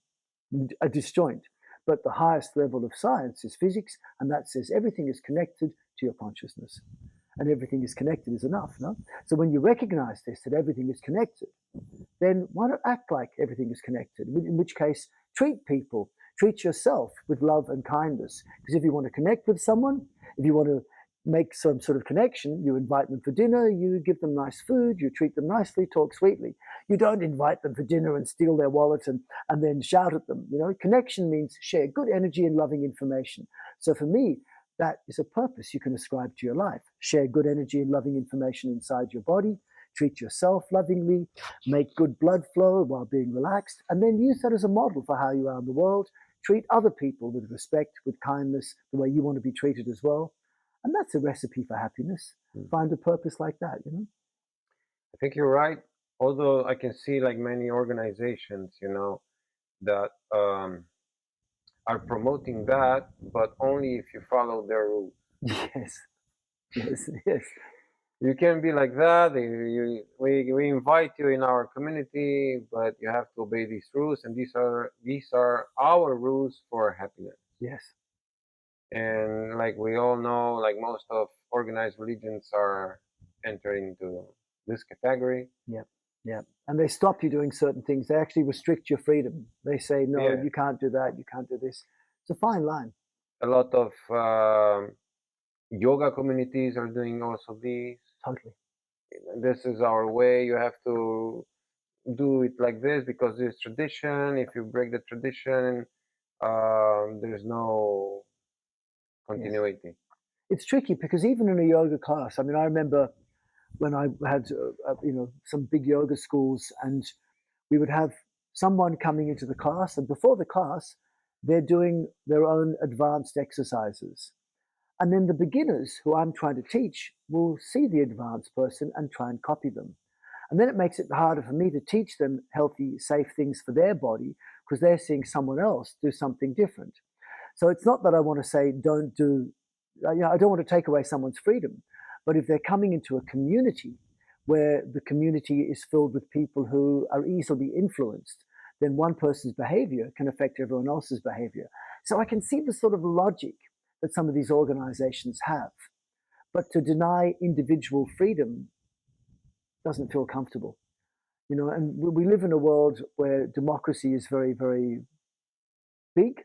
a disjoint. But the highest level of science is physics, and that says everything is connected to your consciousness. And everything is connected is enough, no? So when you recognize this, that everything is connected, then why not act like everything is connected? In which case, treat people, treat yourself with love and kindness. Because if you want to connect with someone, if you want to make some sort of connection, you invite them for dinner, you give them nice food, you treat them nicely, talk sweetly. You don't invite them for dinner and steal their wallet and then shout at them. Connection means share good energy and loving information. So for me, that is a purpose you can ascribe to your life. Share good energy and loving information inside your body, treat yourself lovingly, make good blood flow while being relaxed, and then use that as a model for how you are in the world. Treat other people with respect, with kindness, the way you want to be treated as well. And that's a recipe for happiness. Find a purpose like that, I think you're right. Although I can see like many organizations, that are promoting that, but only if you follow their rules. Yes, yes, yes. You can be like that. We invite you in our community, but you have to obey these rules, and these are our rules for happiness. Yes. And like we all know, like most of organized religions are entering into this category. Yeah, yeah. And they stop you doing certain things. They actually restrict your freedom. They say, no, Yeah. you can't do that. You can't do this. It's a fine line. A lot of yoga communities are doing also these. Totally. This is our way. You have to do it like this because it's tradition. If you break the tradition, there's no continuity. Yes. It's tricky because even in a yoga class, I mean, I remember when I had some big yoga schools, and we would have someone coming into the class, and before the class, they're doing their own advanced exercises. And then the beginners who I'm trying to teach will see the advanced person and try and copy them. And then it makes it harder for me to teach them healthy, safe things for their body because they're seeing someone else do something different. So it's not that I want to say don't do, I don't want to take away someone's freedom. But if they're coming into a community where the community is filled with people who are easily influenced, then one person's behavior can affect everyone else's behavior. So I can see the sort of logic that some of these organizations have. But to deny individual freedom doesn't feel comfortable. And we live in a world where democracy is very, very big.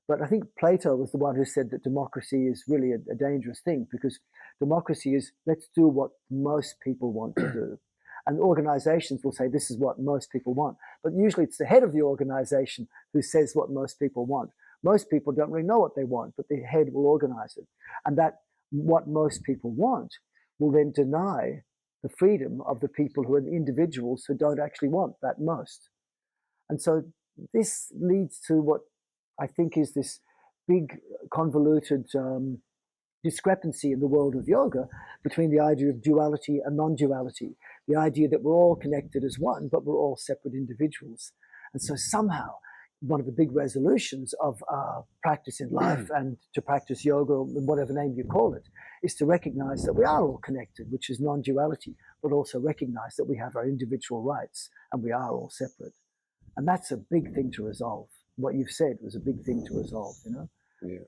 But I think Plato was the one who said that democracy is really a dangerous thing because democracy is let's do what most people want to do. And organizations will say this is what most people want. But usually it's the head of the organization who says what most people want. Most people don't really know what they want, but the head will organize it. And that what most people want will then deny the freedom of the people who are the individuals who don't actually want that most. And so this leads to what I think is this big convoluted discrepancy in the world of yoga between the idea of duality and non-duality, the idea that we're all connected as one, but we're all separate individuals. And so somehow one of the big resolutions of practice in life and to practice yoga, or whatever name you call it, is to recognize that we are all connected, which is non-duality, but also recognize that we have our individual rights and we are all separate. And that's a big thing to resolve. What you've said was a big thing to resolve, Yeah.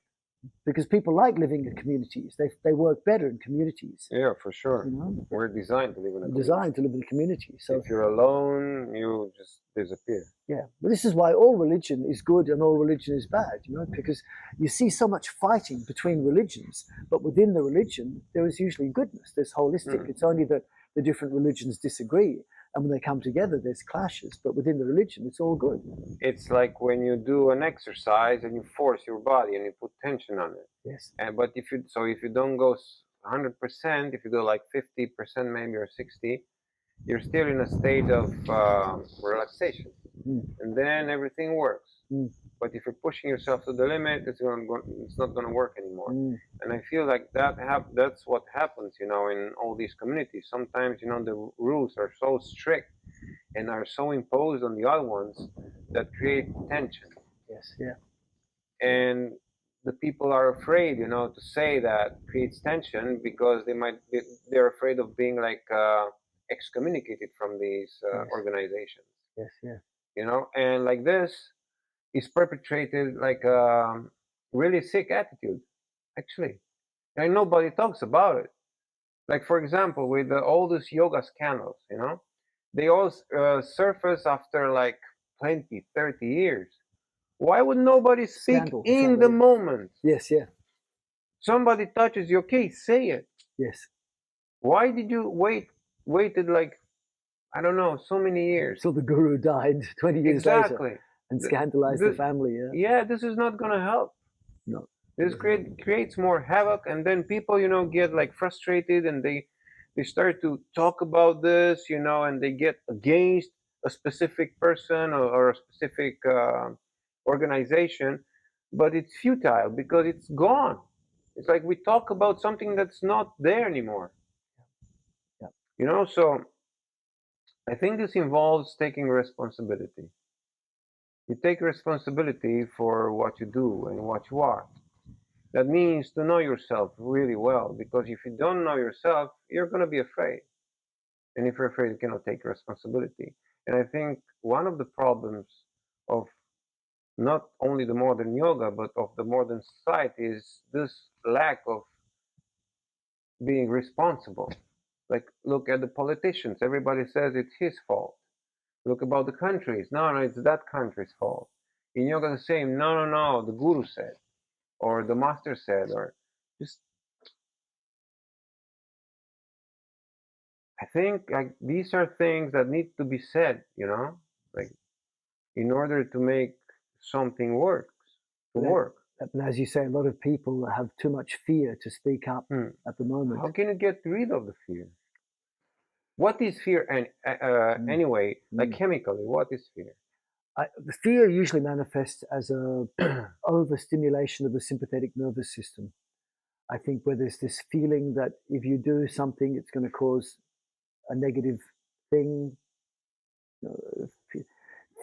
Because people like living in communities. They work better in communities. Yeah, for sure. We're designed to live in a community. Designed to live in a community. So if you're alone, you just disappear. Yeah, but this is why all religion is good and all religion is bad, because you see so much fighting between religions, but within the religion, there is usually goodness. There's holistic. It's only that the different religions disagree. And when they come together, there's clashes. But within the religion, it's all good. It's like when you do an exercise and you force your body and you put tension on it. Yes. But if you don't go 100%, if you go like 50% maybe or 60, you're still in a state of relaxation. And then everything works. Mm. But if you're pushing yourself to the limit, it's not going to work anymore. Mm. And I feel like that's what happens, in all these communities. Sometimes, the rules are so strict and are so imposed on the other ones that create tension. Yes. Yeah. And the people are afraid, to say that creates tension because they're afraid of being like excommunicated from these Yes. organizations, Yes. Yeah. and like this is perpetrated like a really sick attitude, actually, and nobody talks about it. Like, for example, with all these yoga scandals, they all surface after like 20, 30 years. Why would nobody speak Scandal. in Scandal. the Yeah. moment? Yes. Yeah. Somebody touches your case, say it. Yes. Why did you waited like, I don't know, so many years? So the guru died 20 years later Exactly. and The, scandalized the the, family. Yeah. yeah, this is not gonna help. No. This creates more havoc, and then people, get like frustrated, and they start to talk about this, and they get against a specific person or a specific organization, but it's futile because it's gone. It's like we talk about something that's not there anymore. Yeah. So I think this involves taking responsibility. You take responsibility for what you do and what you are. That means to know yourself really well, because if you don't know yourself, you're going to be afraid. And if you're afraid, you cannot take responsibility. And I think one of the problems of not only the modern yoga, but of the modern society is this lack of being responsible. Like, look at the politicians. Everybody says it's his fault. Look about the countries. No, no, it's that country's fault. In yoga, the same. No, no, no, the guru said, or the master said, or just. I think like these are things that need to be said, like in order to make something But work. as you say, a lot of people have too much fear to speak up Hmm. at the moment. How can you get rid of the fear? What is fear anyway? Like chemically, what is fear? The fear usually manifests as a overstimulation of the sympathetic nervous system. I think where there's this feeling that if you do something, it's going to cause a negative thing.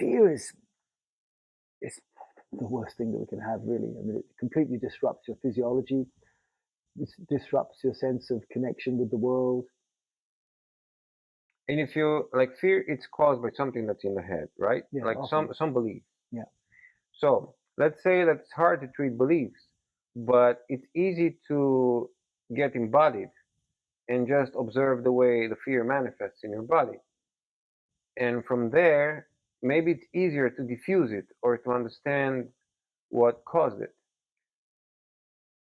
Fear is the worst thing that we can have, really. I mean, it completely disrupts your physiology, disrupts your sense of connection with the world. And if you like fear, it's caused by something that's in the head, right? Yeah, Like often. some belief. Yeah. So let's say that it's hard to treat beliefs, but it's easy to get embodied and just observe the way the fear manifests in your body. And from there, maybe it's easier to diffuse it or to understand what caused it.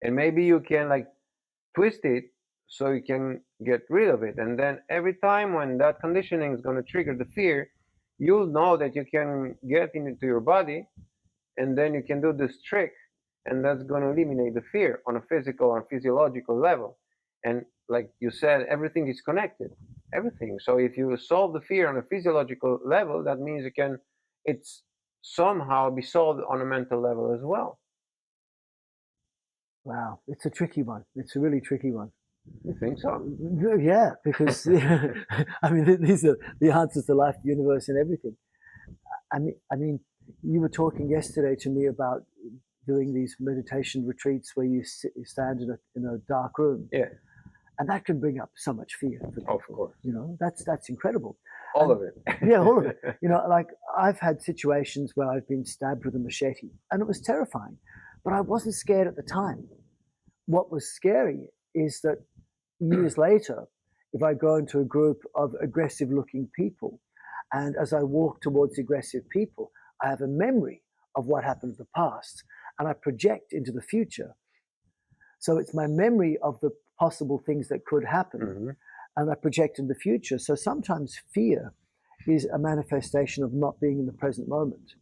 And maybe you can like twist it so you can get rid of it. And then every time when that conditioning is going to trigger the fear, you'll know that you can get into your body, and then you can do this trick, and that's going to eliminate the fear on a physical or physiological level. And like you said, everything is connected, everything. So if you solve the fear on a physiological level, that means it's somehow be solved on a mental level as well. Wow, it's a tricky one. It's a really tricky one. You think so? Yeah, because I mean, these are the answers to life, the universe, and everything. I mean, you were talking yesterday to me about doing these meditation retreats where you stand in a dark room, Yeah, and that can bring up so much fear for people. of course. That's incredible. All And, of it. yeah, all of it. Like I've had situations where I've been stabbed with a machete, and it was terrifying, but I wasn't scared at the time. What was scary is that years later, if I go into a group of aggressive looking people, and as I walk towards aggressive people, I have a memory of what happened in the past and I project into the future. So it's my memory of the possible things that could happen Mm-hmm. and I project in the future. So sometimes fear is a manifestation of not being in the present moment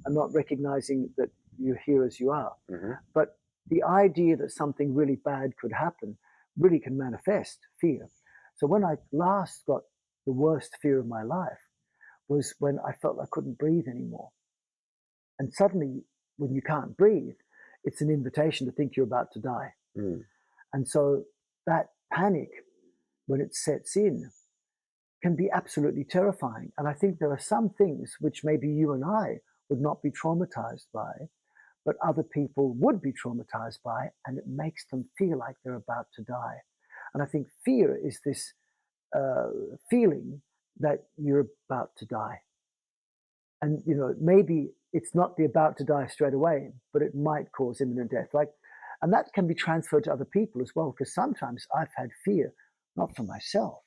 and not recognizing that you're here as you are. Mm-hmm. But the idea that something really bad could happen really can manifest fear. So when I last got the worst fear of my life was when I felt I couldn't breathe anymore. And suddenly, when you can't breathe, it's an invitation to think you're about to die. Mm. And so that panic, when it sets in, can be absolutely terrifying. And I think there are some things which maybe you and I would not be traumatized by, but other people would be traumatized by, and it makes them feel like they're about to die. And I think fear is this uh, feeling that you're about to die. And, maybe it's not the about to die straight away, but it might cause imminent death. And that can be transferred to other people as well, because sometimes I've had fear, not for myself,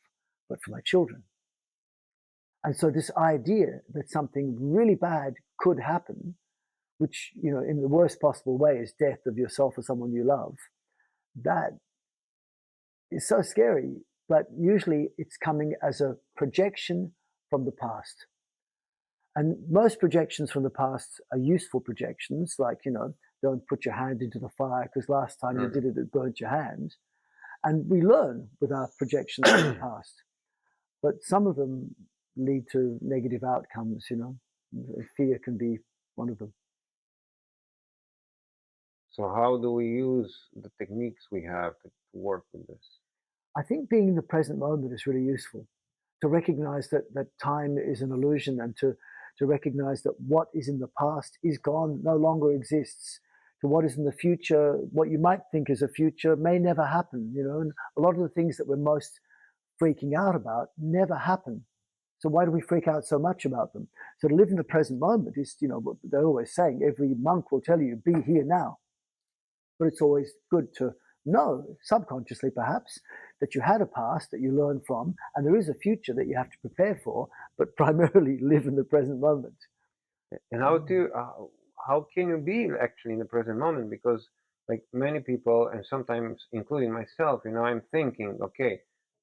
but for my children. And so this idea that something really bad could happen, which, in the worst possible way is death of yourself or someone you love, that is so scary. But usually it's coming as a projection from the past. And most projections from the past are useful projections, like, don't put your hand into the fire because last time you did it, it burnt your hand. And we learn with our projections from the past. But some of them lead to negative outcomes, Fear can be one of them. So how do we use the techniques we have to work with this? I think being in the present moment is really useful, to recognize that time is an illusion, and to recognize that what is in the past is gone, no longer exists. To what is in the future, what you might think is a future may never happen, and a lot of the things that we're most freaking out about never happen. So why do we freak out so much about them? So to live in the present moment is, what they're always saying. Every monk will tell you, be here now. But it's always good to know, subconsciously perhaps, that you had a past that you learned from, and there is a future that you have to prepare for, but primarily live in the present moment. And how can you be actually in the present moment? Because like many people, and sometimes including myself, I'm thinking, okay,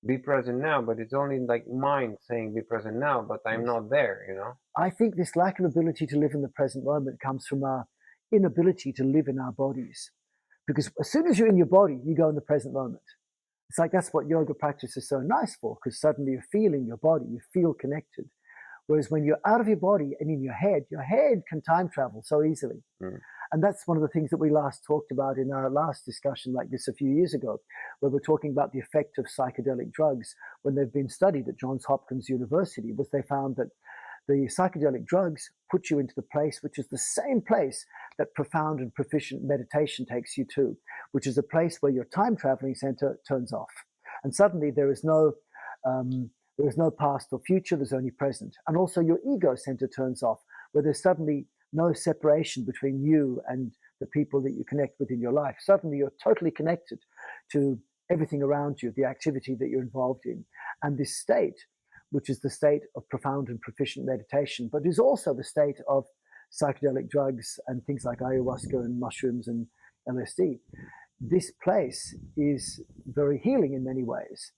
be present now, but it's only like mind saying be present now, but I'm Yes. not there. I think this lack of ability to live in the present moment comes from our inability to live in our bodies. Because as soon as you're in your body, you go in the present moment. It's like that's what yoga practice is so nice for, because suddenly you're feeling your body, you feel connected. Whereas when you're out of your body and in your head can time travel so easily. Mm. And that's one of the things that we last talked about in our last discussion like this a few years ago, where we're talking about the effect of psychedelic drugs when they've been studied at Johns Hopkins University, was they found that the psychedelic drugs put you into the place which is the same place that profound and proficient meditation takes you to, which is a place where your time traveling center turns off. And suddenly there is no past or future, there's only present. And also your ego center turns off, where there's suddenly no separation between you and the people that you connect with in your life. Suddenly you're totally connected to everything around you, the activity that you're involved in. And this state, which is the state of profound and proficient meditation, but is also the state of psychedelic drugs and things like ayahuasca and mushrooms and LSD. This place is very healing in many ways.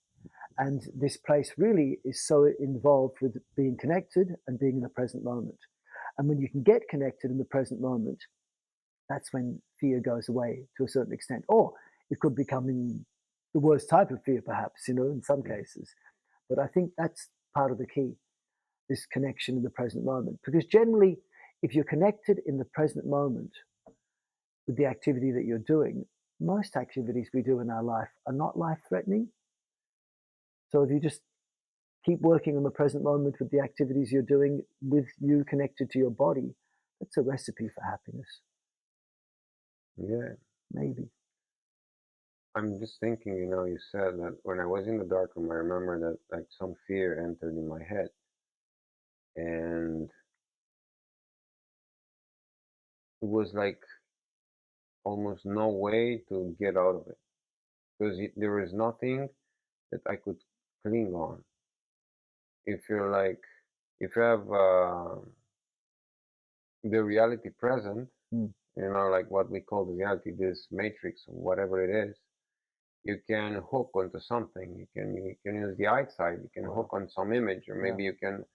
And this place really is so involved with being connected and being in the present moment. And when you can get connected in the present moment, that's when fear goes away to a certain extent. Or it could become the worst type of fear, perhaps, in some cases. But I think that's part of the key, this connection in the present moment. Because generally, if you're connected in the present moment with the activity that you're doing, most activities we do in our life are not life threatening. So if you just keep working on the present moment with the activities you're doing with you connected to your body, that's a recipe for happiness. Yeah. Maybe. I'm just thinking, you said that when I was in the dark room, I remember that like some fear entered in my head, and it was like almost no way to get out of it, because there was nothing that I could cling on. If you're like, if you have the reality present, Mm. like what we call the reality, this matrix or whatever it is, you can hook onto something. You can use the eyesight. You can hook on some image, or maybe you can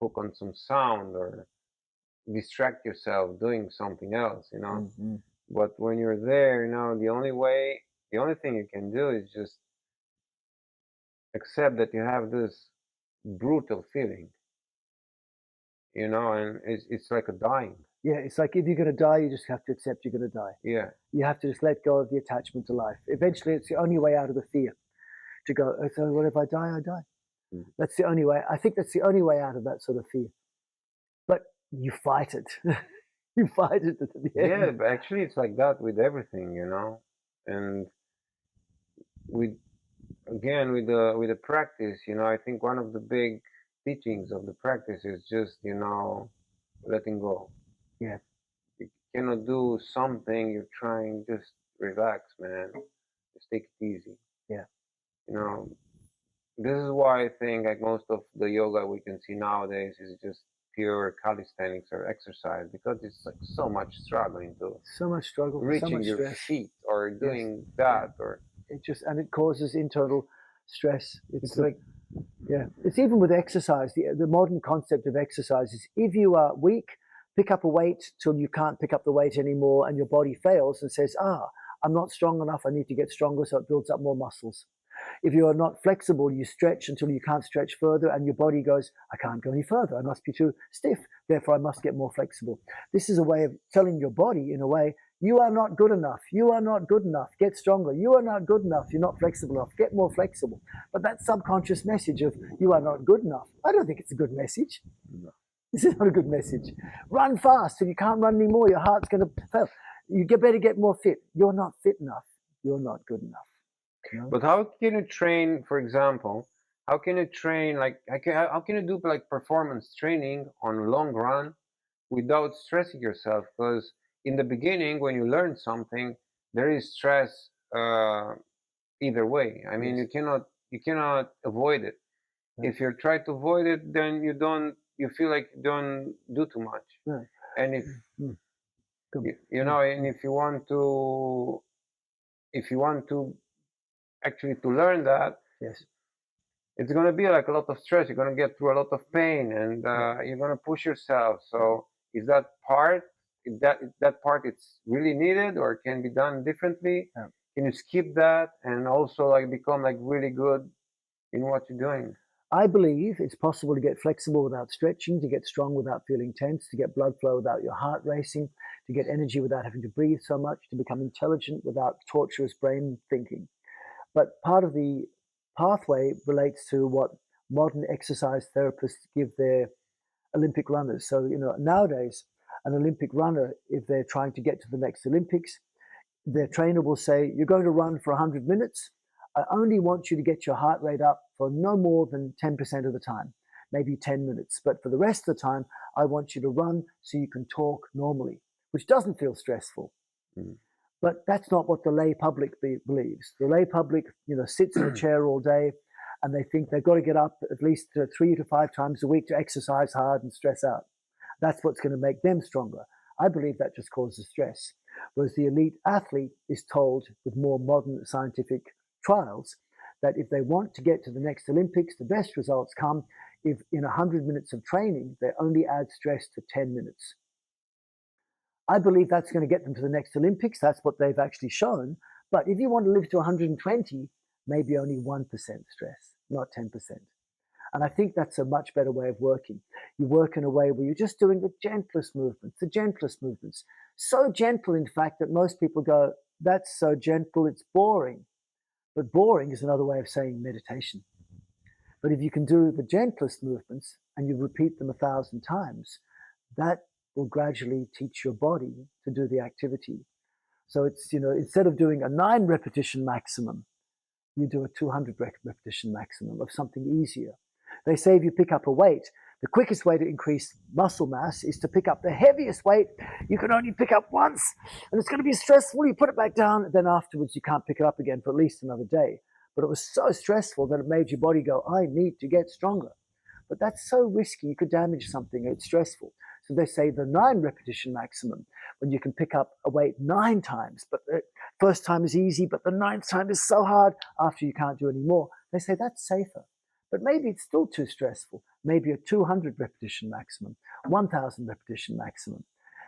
hook on some sound, or distract yourself doing something else. Mm-hmm. But when you're there, the only thing you can do is just accept that you have this brutal feeling, and it's like a dying. Yeah, it's like if you're going to die, you just have to accept you're going to die. Yeah. You have to just let go of the attachment to life. Eventually, it's the only way out of the fear to go, so what if I die? I die. Mm. That's the only way. I think that's the only way out of that sort of fear. But you fight it. You fight it at the Yeah, end. but actually it's like that with everything, and with again with the practice, I think one of the big teachings of the practice is just, letting go. Yeah, You cannot do something you're trying, just relax, man. Just take it easy. yeah, You know, this is why I think like most of the yoga we can see nowadays is just pure calisthenics or exercise, because it's like so much struggle into so much struggle, so reaching much your stress. feet or Yes, doing yeah. that, or It causes internal stress. It's it's the like Yeah, it's even with exercise. The modern concept of exercise is if you are weak, pick up a weight till you can't pick up the weight anymore, and your body fails and says, I'm not strong enough. I need to get stronger, so it builds up more muscles. If you are not flexible, you stretch until you can't stretch further, and your body goes, I can't go any further. I must be too stiff. Therefore, I must get more flexible. This is a way of telling your body, in a way, you are not good enough. You are not good enough. Get stronger. You are not good enough. You're not flexible enough. Get more flexible. But that subconscious message of you are not good enough, I don't think it's a good message. This is not a good message. Run fast. If you can't run anymore, your heart's going to fail. Better get more fit. You're not fit enough. You're not good enough. but how can you train, for example, how can you train, like how can you do like performance training on long run without stressing yourself? Because in the beginning when you learn something, there is stress, either way. I mean, Yes. you cannot avoid it. No. If you try to avoid it, then you feel like you don't do too much. No. And if Mm. Good. and if you want to actually to learn that, Yes. it's going to be like a lot of stress. You're going to get through a lot of pain, and Yeah. you're going to push yourself. So is that part, that part it's really needed, or can be done differently? Yeah. Can you skip that and also like become like really good in what you're doing? I believe it's possible to get flexible without stretching, to get strong without feeling tense, to get blood flow without your heart racing, to get energy without having to breathe so much, to become intelligent without torturous brain thinking. But part of the pathway relates to what modern exercise therapists give their Olympic runners. So, nowadays, an Olympic runner, if they're trying to get to the next Olympics, their trainer will say, you're going to run for 100 minutes. I only want you to get your heart rate up for no more than 10% of the time, maybe 10 minutes. But for the rest of the time, I want you to run so you can talk normally, which doesn't feel stressful. Mm. But that's not what the lay public believes. The lay public, sits in a chair all day, and they think they've got to get up at least 3 to 5 times a week to exercise hard and stress out. That's what's going to make them stronger. I believe that just causes stress. Whereas the elite athlete is told, with more modern scientific trials, that if they want to get to the next Olympics, the best results come if in 100 minutes of training, they only add stress to 10 minutes. I believe that's going to get them to the next Olympics. That's what they've actually shown. But if you want to live to 120, maybe only 1% stress, not 10%. And I think that's a much better way of working. You work in a way where you're just doing the gentlest movements. So gentle, in fact, that most people go, that's so gentle, it's boring. But boring is another way of saying meditation. But if you can do the gentlest movements and you repeat them 1,000 times, that will gradually teach your body to do the activity. So it's, instead of doing a 9 repetition maximum, you do a 200 repetition maximum of something easier. They say if you pick up a weight, the quickest way to increase muscle mass is to pick up the heaviest weight you can only pick up once, and it's going to be stressful. You put it back down, and then afterwards you can't pick it up again for at least another day. But it was so stressful that it made your body go, I need to get stronger. But that's so risky. You could damage something. It's stressful. So they say the 9 repetition maximum, when you can pick up a weight 9 times, but the first time is easy, but the 9th time is so hard after you can't do any more. They say that's safer. But maybe it's still too stressful. Maybe a 200 repetition maximum, 1,000 repetition maximum.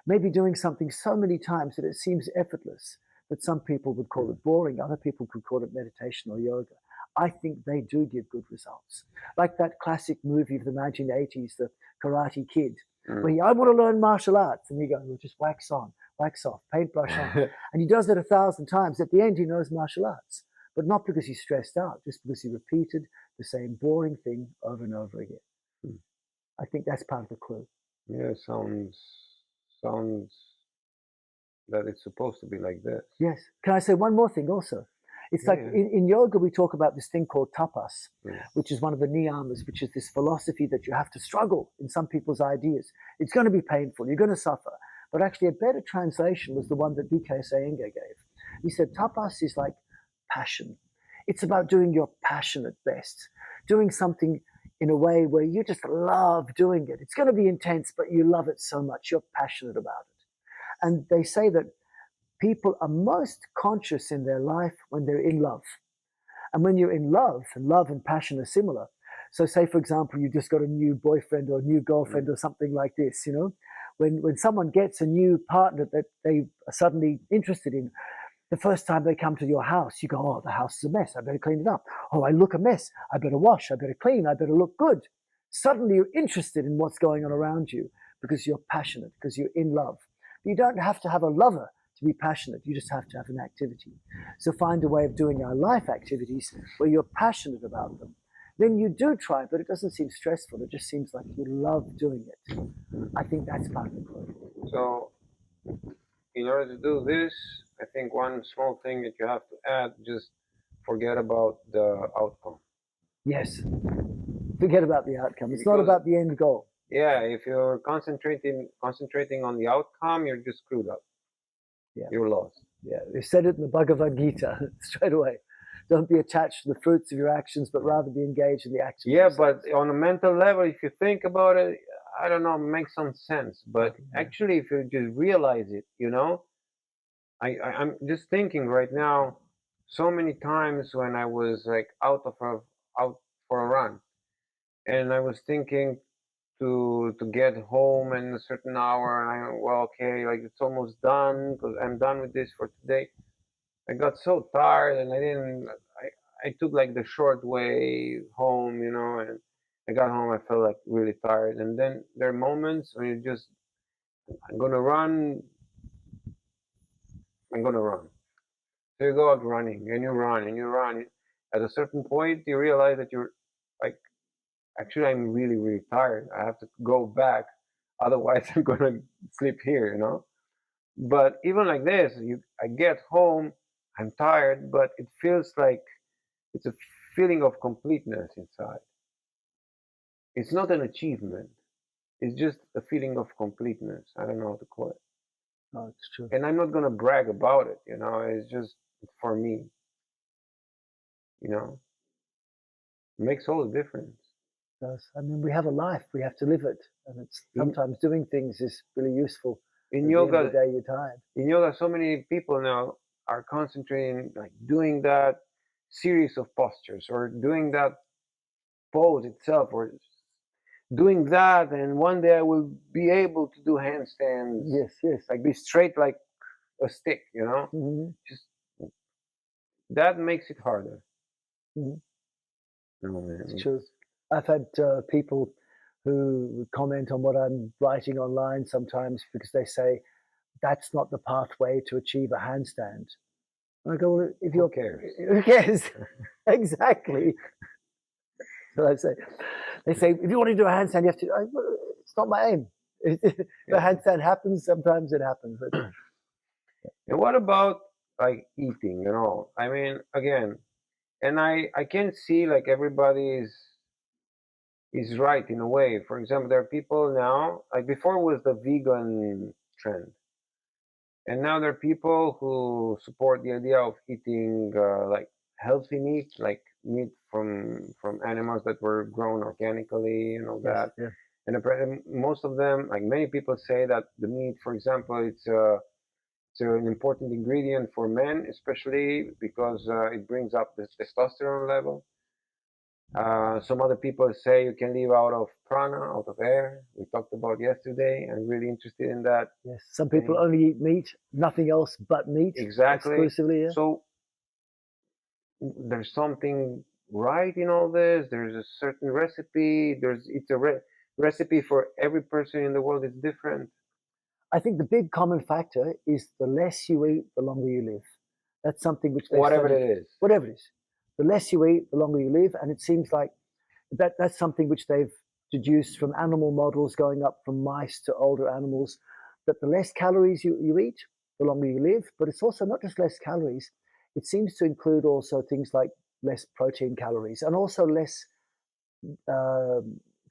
Maybe doing something so many times that it seems effortless, that some people would call it boring, other people could call it meditation or yoga. I think they do give good results. Like that classic movie of the 1980s, The Karate Kid, where I want to learn martial arts, and you go, well, just wax on, wax off, paintbrush on, and he does it 1,000 times. At the end, he knows martial arts, but not because he's stressed out, just because he repeated the same boring thing over and over again. I think that's part of the clue. Yeah, sounds that it's supposed to be like this. Yes. Can I say one more thing also? It's like in yoga, we talk about this thing called tapas, which is one of the niyamas, which is this philosophy that you have to struggle in some people's ideas. It's going to be painful. You're going to suffer. But actually, a better translation was the one that B.K. Iyengar gave. He said, tapas is like passion. It's about doing your passionate best, doing something in a way where you just love doing it. It's going to be intense, but you love it so much. You're passionate about it. And they say that people are most conscious in their life when they're in love. And when you're in love, and love and passion are similar. So say, for example, you just got a new boyfriend or a new girlfriend or something like this, you know, when someone gets a new partner that they are suddenly interested in, the first time they come to your house, you go, oh, the house is a mess. I better clean it up. Oh, I look a mess. I better wash. I better clean. I better look good. Suddenly you're interested in what's going on around you because you're passionate, because you're in love. You don't have to have a lover to be passionate. You just have to have an activity. So find a way of doing our life activities where you're passionate about them. Then you do try, but it doesn't seem stressful. It just seems like you love doing it. I think that's part of the clue. So in order to do this, I think one small thing that you have to add, just forget about the outcome. Yes. Forget about the outcome. It's not about the end goal. Yeah, if you're concentrating on the outcome, you're just screwed up. Yeah. You're lost. Yeah, they said it in the Bhagavad Gita straight away. Don't be attached to the fruits of your actions, but rather be engaged in the actions. Yeah, but on a mental level, if you think about it, I don't know, it makes some sense. But actually, if you just realize it, you know, I'm just thinking right now, so many times when I was like out for a run, and I was thinking to get home in a certain hour, and okay, like it's almost done because I'm done with this for today. I got so tired, and I took like the short way home, you know, and I got home, I felt like really tired. And then there are moments when you just, I'm gonna run. So you go out running, and you run, and you run. At a certain point, you realize that you're like, actually, I'm really, really tired. I have to go back, otherwise I'm gonna sleep here, you know. But even like this, I get home, I'm tired, but it feels like it's a feeling of completeness inside. It's not an achievement. It's just a feeling of completeness. I don't know how to call it. No, it's true. And I'm not gonna brag about it, you know. It's just for me, you know. It makes all the difference. It does. I mean, we have a life. We have to live it, and it's sometimes doing things is really useful. In yoga, at the end of the day, you're tired. In yoga, so many people now are concentrating, like doing that series of postures or doing that pose itself or doing that, and one day I will be able to do handstands. Yes. Like be straight like a stick, you know? Mm-hmm. Just that makes it harder. Mm-hmm. No, man. It's true. I've had people who comment on what I'm writing online sometimes because they say that's not the pathway to achieve a handstand. And I go, well, if you're, who cares? Exactly. So they say, if you want to do a handstand, you have to. It's not my aim. If a handstand happens, sometimes it happens. And what about like eating? You know, I mean, again, and I can see like everybody is right in a way. For example, there are people now, like before was the vegan trend. And now there are people who support the idea of eating like healthy meat, like meat from animals that were grown organically and all that. Yeah. And most of them, like many people say that the meat, for example, it's an important ingredient for men, especially because it brings up the testosterone level. Some other people say you can live out of prana, out of air. We talked about yesterday. I'm really interested in that. Yes, some people only eat meat, nothing else but meat. Exactly. Exclusively, yeah. So there's something right in all this. There's a certain recipe. recipe for every person in the world is different. I think the big common factor is the less you eat, the longer you live. That's something which they've Whatever studied. it is. Whatever it is, the less you eat, the longer you live, and it seems like that's something which they've deduced from animal models, going up from mice to older animals. That the less calories you eat, the longer you live. But it's also not just less calories. It seems to include also things like less protein calories and also less uh,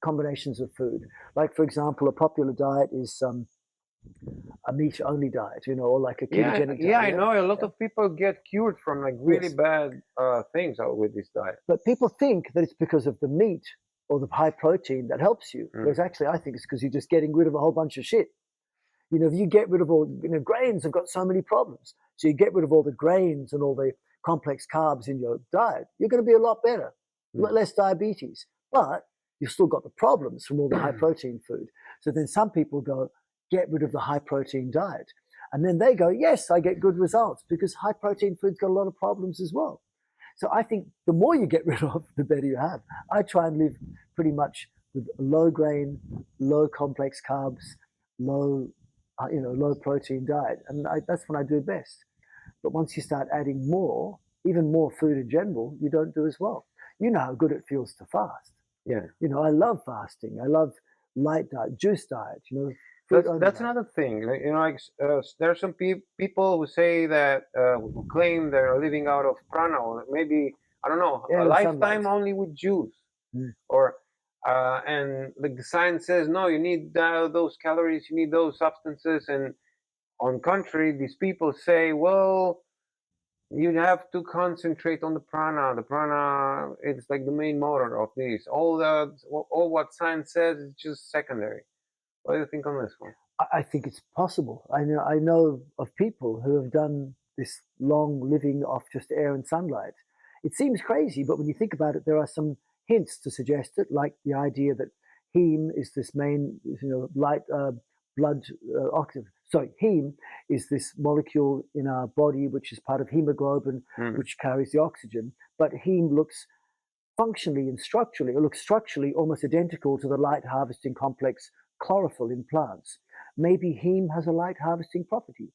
combinations of food. Like, for example, a popular diet is a meat only diet, or like a ketogenic Yeah, diet. I Yeah, know a lot yeah. of people get cured from like really Yes. bad things with this diet. But people think that it's because of the meat or the high protein that helps you. Mm. Whereas actually, I think it's because you're just getting rid of a whole bunch of shit. If you get rid of all, grains have got so many problems. So you get rid of all the grains and all the complex carbs in your diet, you're going to be a lot better, less diabetes. But you've still got the problems from all the high protein food. So then some people go, get rid of the high protein diet. And then they go, yes, I get good results because high protein food's got a lot of problems as well. So I think the more you get rid of, the better you have. I try and live pretty much with low grain, low complex carbs, low, low protein diet, and that's when I do best. But once you start adding more, even more food in general, you don't do as well. You know how good it feels to fast. Yeah. I love fasting. I love light diet, juice diet. That's another thing. Like there are some people who say that who claim they're living out of prana, or maybe I don't know, a lifetime only with juice, or and like the science says no, you need those calories, you need those substances, and on contrary, these people say, well, you have to concentrate on the prana. The prana is like the main motor of this. All what science says is just secondary. What do you think on this one? I think it's possible. I know of people who have done this long living off just air and sunlight. It seems crazy, but when you think about it, there are some hints to suggest it, like the idea that heme is this main, light blood oxygen. Sorry, heme is this molecule in our body which is part of hemoglobin, which carries the oxygen. But heme looks functionally and structurally, it looks structurally almost identical to the light harvesting complex chlorophyll in plants. Maybe heme has a light harvesting property.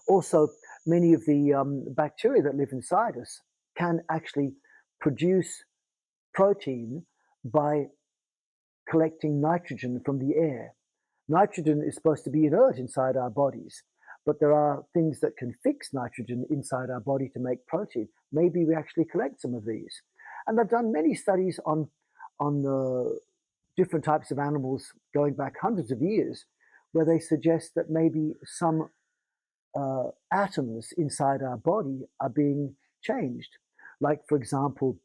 Also, many of the bacteria that live inside us can actually produce protein by collecting nitrogen from the air. Nitrogen is supposed to be inert inside our bodies, but there are things that can fix nitrogen inside our body to make protein. Maybe we actually collect some of these. And they've done many studies on different types of animals going back hundreds of years, where they suggest that maybe some atoms inside our body are being changed. Like, for example,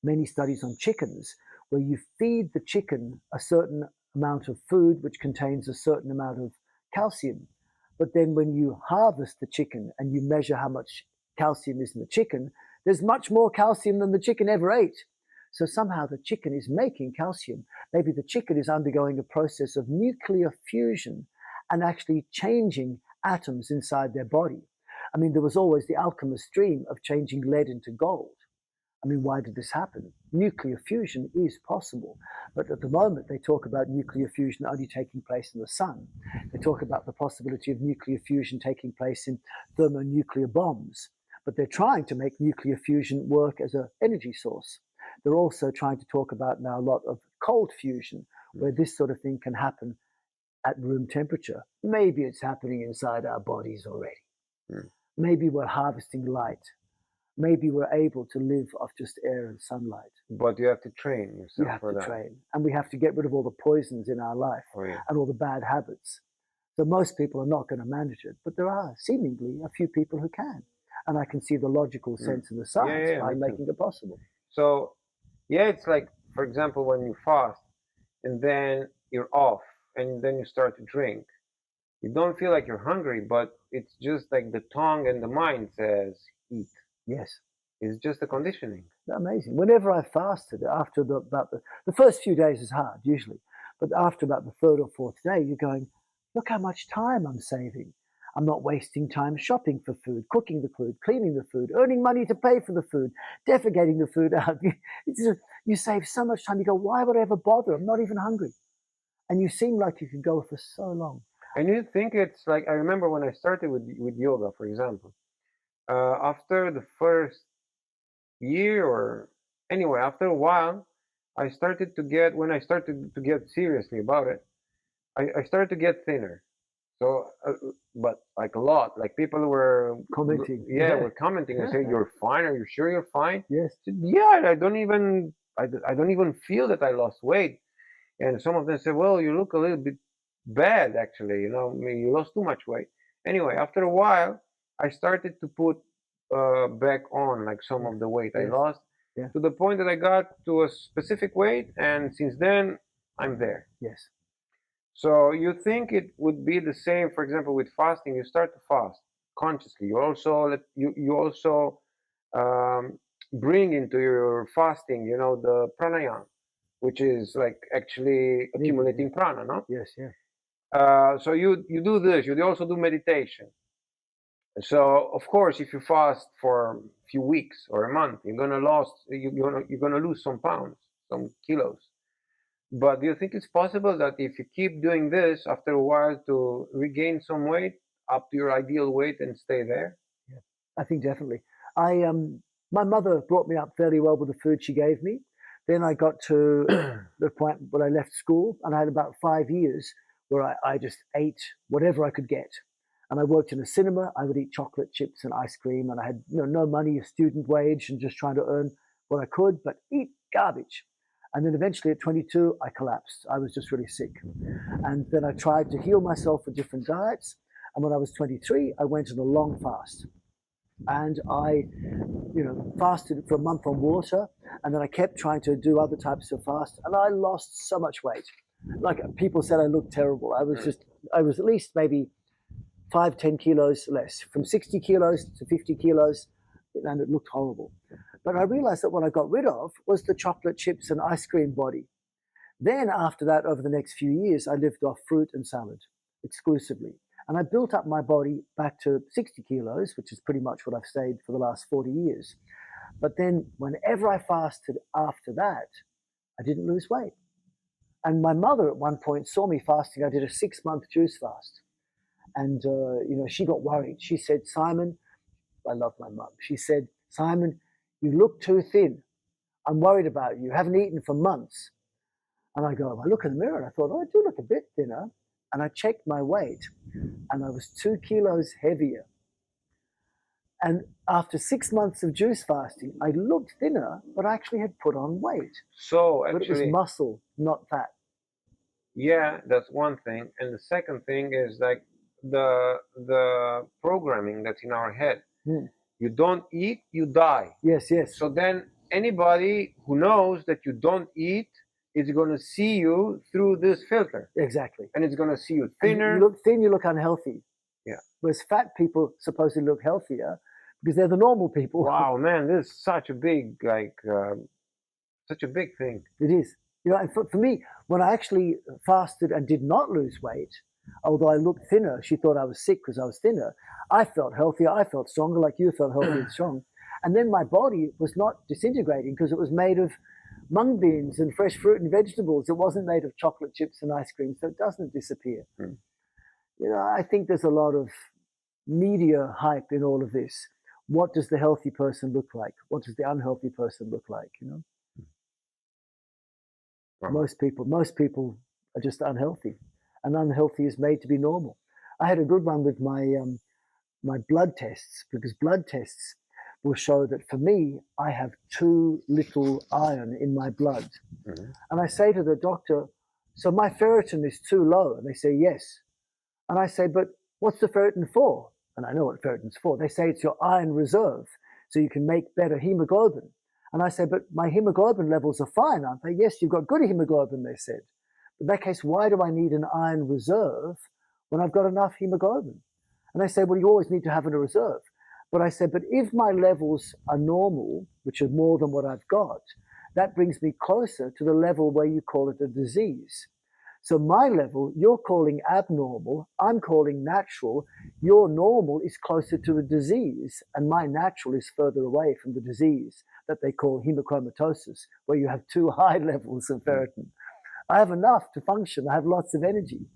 many studies on chickens, where you feed the chicken a certain amount of food which contains a certain amount of calcium. But then when you harvest the chicken and you measure how much calcium is in the chicken, there's much more calcium than the chicken ever ate. So somehow the chicken is making calcium. Maybe the chicken is undergoing a process of nuclear fusion and actually changing atoms inside their body. I mean, there was always the alchemist's dream of changing lead into gold. I mean, why did this happen? Nuclear fusion is possible, but at the moment they talk about nuclear fusion only taking place in the sun. They talk about the possibility of nuclear fusion taking place in thermonuclear bombs, but they're trying to make nuclear fusion work as an energy source. They're also trying to talk about now a lot of cold fusion, where this sort of thing can happen at room temperature. Maybe it's happening inside our bodies already. Maybe we're harvesting light. Maybe we're able to live off just air and sunlight. But you have to train yourself. You have to train. And we have to get rid of all the poisons in our life and all the bad habits. So most people are not going to manage it, but there are seemingly a few people who can. And I can see the logical sense in the science by making it possible. So, it's like, for example, when you fast and then you're off and then you start to drink, you don't feel like you're hungry, but it's just like the tongue and the mind says, eat. Yes. It's just a conditioning. Amazing. Whenever I fasted, after about the first few days is hard, usually. But after about the third or fourth day, you're going, look how much time I'm saving. I'm not wasting time shopping for food, cooking the food, cleaning the food, earning money to pay for the food, defecating the food out. You save so much time. You go, why would I ever bother? I'm not even hungry. and you seem like you could go for so long. And you think it's like, I remember when I started with yoga, for example, after the first year, or anyway, after a while, when I started to get seriously about it, I started to get thinner. So, but like a lot, like people were Commenting. yeah, were commenting and saying, "You're fine. Are you sure you're fine?" Yes. I said, yeah, I don't even feel that I lost weight. And some of them said, "Well, you look a little bit bad, actually. I mean, you lost too much weight." Anyway, after a while, I started to put back on like some Yes. of the weight I Yes. lost, Yeah. to the point that I got to a specific weight, and since then I'm there. Yes. So you think it would be the same, for example, with fasting? You start to fast consciously. You also bring into your fasting, the pranayama, which is like actually Needed. accumulating prana, no? Yes. Yeah. So you do this. You also do meditation. So of course, if you fast for a few weeks or a month, you're gonna lose some pounds, some kilos. But do you think it's possible that if you keep doing this, after a while, to regain some weight up to your ideal weight and stay there? Yeah. I think definitely. I My mother brought me up fairly well with the food she gave me. Then I got to the point where I left school, and I had about 5 years where I just ate whatever I could get. And I worked in a cinema. I would eat chocolate chips and ice cream, and I had no money, a student wage, and just trying to earn what I could, but eat garbage. And then eventually at 22, I collapsed. I was just really sick. And then I tried to heal myself with different diets. And when I was 23, I went on a long fast. And I, fasted for a month on water. And then I kept trying to do other types of fast. And I lost so much weight. Like people said, I looked terrible. I was at least maybe 5, 10 kilos less, from 60 kilos to 50 kilos. And it looked horrible. But I realized that what I got rid of was the chocolate chips and ice cream body. Then after that, over the next few years, I lived off fruit and salad exclusively. And I built up my body back to 60 kilos, which is pretty much what I've stayed for the last 40 years. But then whenever I fasted after that, I didn't lose weight. And my mother at one point saw me fasting. I did a 6-month juice fast. And, she got worried. She said, Simon, I love my mum. She said, Simon, you look too thin. I'm worried about you. You haven't eaten for months. And I look in the mirror and I thought, oh, I do look a bit thinner. And I checked my weight and I was 2 kilos heavier. And after 6 months of juice fasting, I looked thinner, but I actually had put on weight. So But it was actually, muscle, not fat. yeah, that's one thing. And the second thing is like the programming that's in our head. Hmm. You don't eat, you die. Yes, yes. So then anybody who knows that you don't eat is going to see you through this filter, Exactly. and it's going to see you And thinner. you look thin, you look unhealthy. Yeah. Whereas fat people supposedly look healthier because they're the normal people. Wow, man, this is such a big, such a big thing. It is. And for me, when I actually fasted and did not lose weight, although I looked thinner, she thought I was sick because I was thinner. I felt healthier. I felt stronger, like you felt healthy and strong. And then my body was not disintegrating because it was made of mung beans and fresh fruit and vegetables. It wasn't made of chocolate chips and ice cream, so it doesn't disappear. Hmm. I think there's a lot of media hype in all of this. What does the healthy person look like? What does the unhealthy person look like? Wow. Most people are just unhealthy, and unhealthy is made to be normal. I had a good one with my blood tests, because blood tests will show that for me, I have too little iron in my blood. Mm-hmm. And I say to the doctor, so my ferritin is too low. And they say, yes. And I say, but what's the ferritin for? And I know what ferritin's for. They say it's your iron reserve, so you can make better hemoglobin. And I say, but my hemoglobin levels are fine, aren't they? Yes, you've got good hemoglobin, they said. But in that case, why do I need an iron reserve when I've got enough hemoglobin? And they say, well, you always need to have a reserve. But I said, but if my levels are normal, which are more than what I've got, that brings me closer to the level where you call it a disease. So my level, you're calling abnormal, I'm calling natural. Your normal is closer to a disease, and my natural is further away from the disease that they call hemochromatosis, where you have too high levels of ferritin. I have enough to function. I have lots of energy.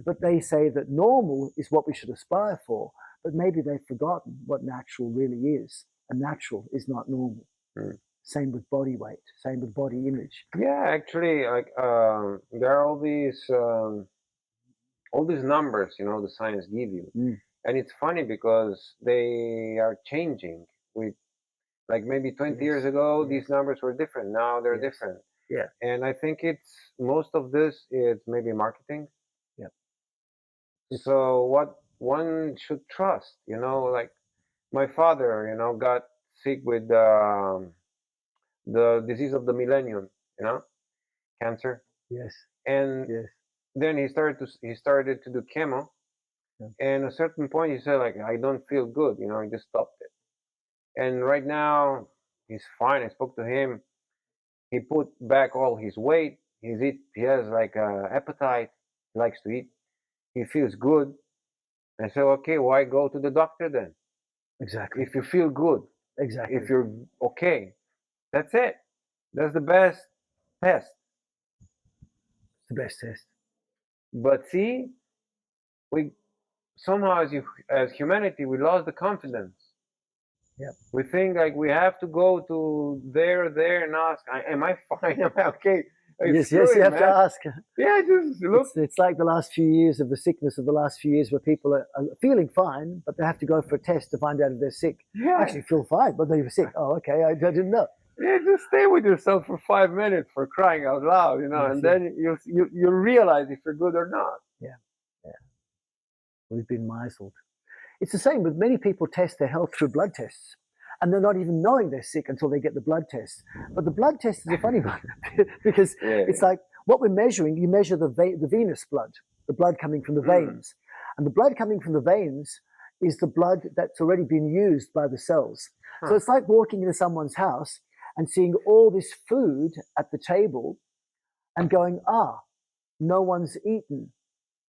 But they say that normal is what we should aspire for. But maybe they've forgotten what natural really is. And natural is not normal. Mm. Same with body weight. Same with body image. Yeah, actually, like there are all these numbers, you know, the science give you, and it's funny because they are changing. With like maybe 20 years ago, these numbers were different. Now they're different. Yeah. And I think it's most of this is maybe marketing. Yeah. So what one should trust, you know, like my father, you know, got sick with the disease of the millennium, you know, cancer, Yes. and Yes. then he started to do chemo, Yeah. and at a certain point he said like I don't feel good, you know, he just stopped it, and right now he's fine. I spoke to him. He put back all his weight. He has like appetite. He likes to eat. He feels good. I said, okay, why go to the doctor then? Exactly. If you feel good, Exactly. if you're okay, that's it. That's the best test. It's the best test. But see, we somehow as humanity we lost the confidence. Yeah. We think like we have to go to there and ask, am I fine? Am I okay? Like, Yes, screw yes, you it, have to man. ask. Yeah, just look. It's like the last few years of the sickness of the last few years where people are feeling fine, but they have to go for a test to find out if they're sick. Yeah. Actually feel fine, but they're sick. Oh, okay, I didn't know. Yeah, just stay with yourself for 5 minutes, for crying out loud, you know, Yes, and yeah. then you realize if you're good or not. Yeah, yeah. We've been misled. It's the same with many people test their health through blood tests. And they're not even knowing they're sick until they get the blood test. But the blood test is a funny one because it's like what we're measuring, you measure the venous blood, the blood coming from the veins. And the blood coming from the veins is the blood that's already been used by the cells. So it's like walking into someone's house and seeing all this food at the table and going, no one's eaten.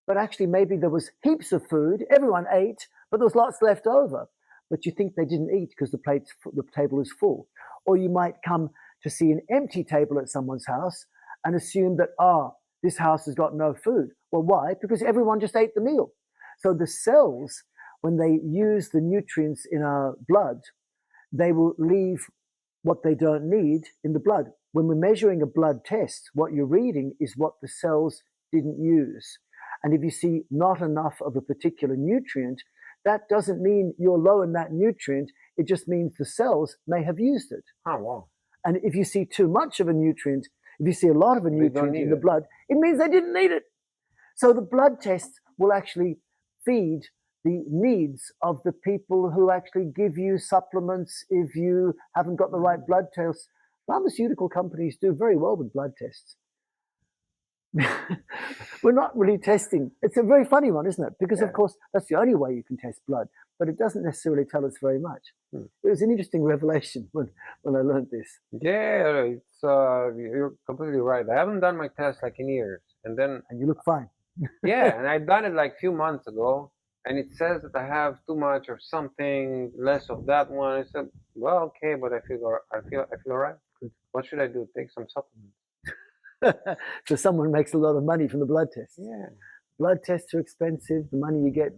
But actually, maybe there was heaps of food, everyone ate, but there was lots left over. But you think they didn't eat because the table is full. Or you might come to see an empty table at someone's house and assume that, this house has got no food. Well, why? Because everyone just ate the meal. So the cells, when they use the nutrients in our blood, they will leave what they don't need in the blood. When we're measuring a blood test, what you're reading is what the cells didn't use. And if you see not enough of a particular nutrient, that doesn't mean you're low in that nutrient. It just means the cells may have used it. Oh, wow. And if you see too much of a nutrient, if you see a lot of a nutrient in the blood, it means they didn't need it. So the blood tests will actually feed the needs of the people who actually give you supplements if you haven't got the right blood tests. Pharmaceutical companies do very well with blood tests. We're not really testing. It's a very funny one, isn't it? Because, of course, that's the only way you can test blood, but it doesn't necessarily tell us very much. It was an interesting revelation when I learned this. Yeah, it's you're completely right. I haven't done my test like in years, and you look fine. Yeah, and I've done it like a few months ago, and it says that I have too much or something, less of that one. I said, well, okay, but I feel all right. Good. What should I do? Take some supplements. So someone makes a lot of money from the blood tests. Yeah. Blood tests are expensive. The money you get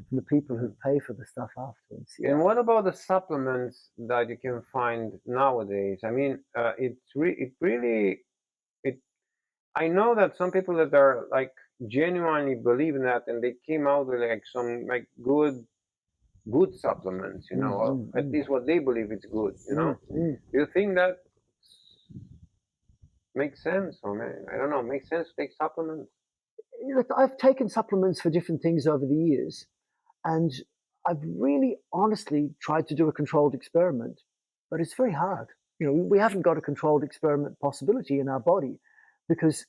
from the people who pay for the stuff afterwards. Yeah. And what about the supplements that you can find nowadays? I mean, I know that some people that are like genuinely believe in that, and they came out with like some like good supplements, you know, at least what they believe is good, you know. Do you think that makes sense, or I don't know, makes sense to take supplements? I've taken supplements for different things over the years, and I've really honestly tried to do a controlled experiment, but it's very hard. We haven't got a controlled experiment possibility in our body because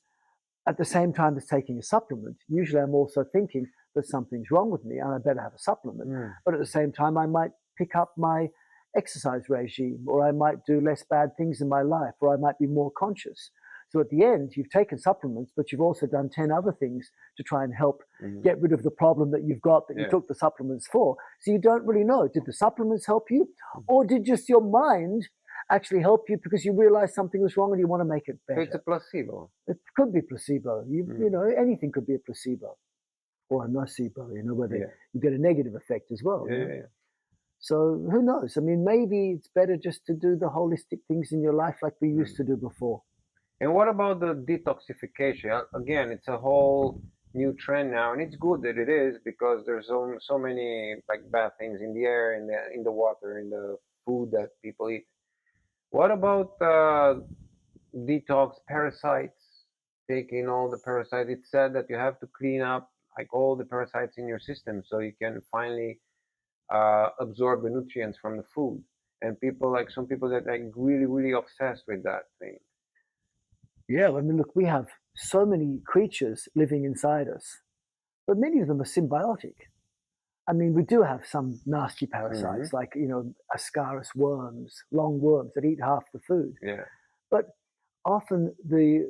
at the same time as taking a supplement, usually I'm also thinking that something's wrong with me and I better have a supplement. But at the same time, I might pick up my exercise regime, or I might do less bad things in my life, or I might be more conscious. So at the end, you've taken supplements, but you've also done 10 other things to try and help get rid of the problem that you've got that you took the supplements for. So you don't really know, did the supplements help you? Or did just your mind actually help you because you realize something was wrong and you want to make it So it's a better. placebo. It could be placebo. You Mm. know, anything could be a placebo or a nocebo, you know, where Yeah. you get a negative effect as well. Yeah, You know? yeah. So who knows? I mean, maybe it's better just to do the holistic things in your life like we used to do before. And what about the detoxification? Again, it's a whole new trend now, and it's good that it is because there's so many like bad things in the air, in the water, in the food that people eat. What about detox parasites? Taking all the parasites. It's said that you have to clean up like all the parasites in your system so you can finally absorb the nutrients from the food. And people like some people that like really obsessed with that thing. Yeah, I mean, look, we have so many creatures living inside us, but many of them are symbiotic. I mean, we do have some nasty Mm-hmm. parasites like, you know, Ascaris worms, long worms that eat half the food. Yeah. But often the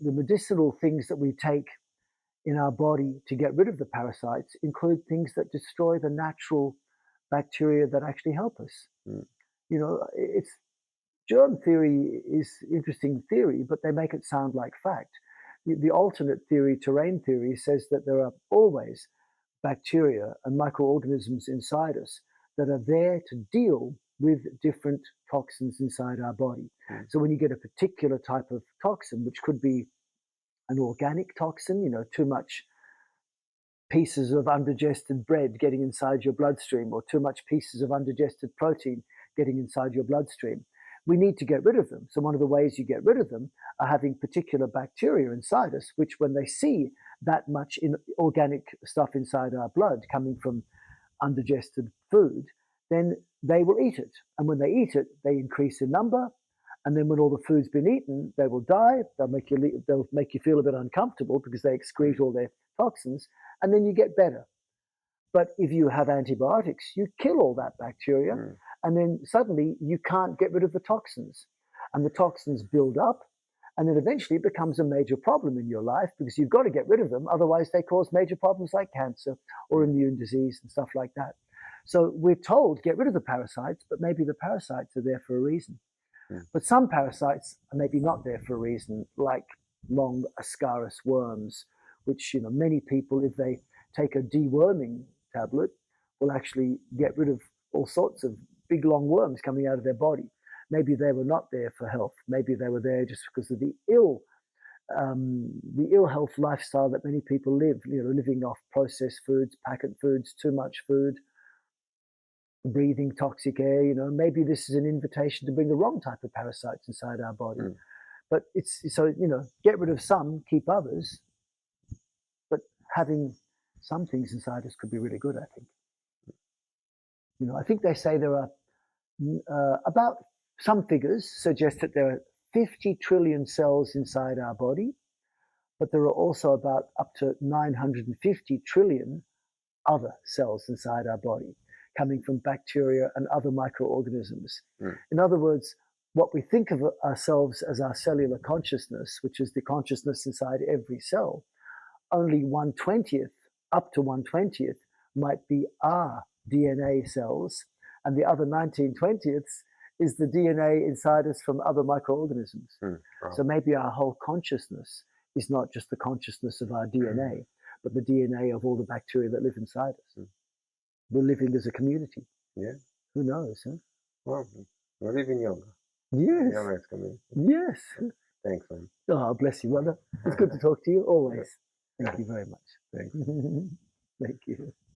medicinal things that we take in our body to get rid of the parasites include things that destroy the natural bacteria that actually help us. Mm. You know, it's germ theory is interesting theory, but they make it sound like fact. The alternate theory, terrain theory, says that there are always bacteria and microorganisms inside us that are there to deal with different toxins inside our body. Mm. So when you get a particular type of toxin, which could be an organic toxin, you know, too much pieces of undigested bread getting inside your bloodstream or too much pieces of undigested protein getting inside your bloodstream. We need to get rid of them. So one of the ways you get rid of them are having particular bacteria inside us, which when they see that much in organic stuff inside our blood coming from undigested food, then they will eat it. And when they eat it, they increase in number. And then when all the food's been eaten, they will die. They'll make you feel a bit uncomfortable because they excrete all their toxins, and then you get better. But if you have antibiotics, you kill all that bacteria, Mm. and then suddenly you can't get rid of the toxins. And the toxins build up, and then eventually it becomes a major problem in your life because you've got to get rid of them. Otherwise, they cause major problems like cancer or immune disease and stuff like that. So we're told get rid of the parasites, but maybe the parasites are there for a reason. Mm. But some parasites are maybe not there for a reason, like long Ascaris worms, which, you know, many people, if they take a deworming tablet, will actually get rid of all sorts of big long worms coming out of their body. Maybe they were not there for health. Maybe they were there just because of the ill health lifestyle that many people live. You know, living off processed foods, packet foods, too much food, breathing toxic air. You know, maybe this is an invitation to bring the wrong type of parasites inside our body. Mm. But it's so, you know, get rid of some, keep others. But having some things inside us could be really good, I think. You know, I think they say there are about some figures suggest that there are 50 trillion cells inside our body, but there are also about up to 950 trillion other cells inside our body coming from bacteria and other microorganisms. Mm. In other words, what we think of ourselves as our cellular consciousness, which is the consciousness inside every cell, only 1/20th, up to 1/20th, might be our DNA cells, and the other 19/20ths is the DNA inside us from other microorganisms. Mm. Wow. So maybe our whole consciousness is not just the consciousness of our DNA, but the DNA of all the bacteria that live inside us. Mm. We're living as a community. Yeah. Who knows, huh? Well, we're living yoga. Yes. Yoga is community. Yes. Thanks, man. Oh, bless you, brother. It's good to talk to you always. Yeah. Thank you very much. Thanks. Thank you.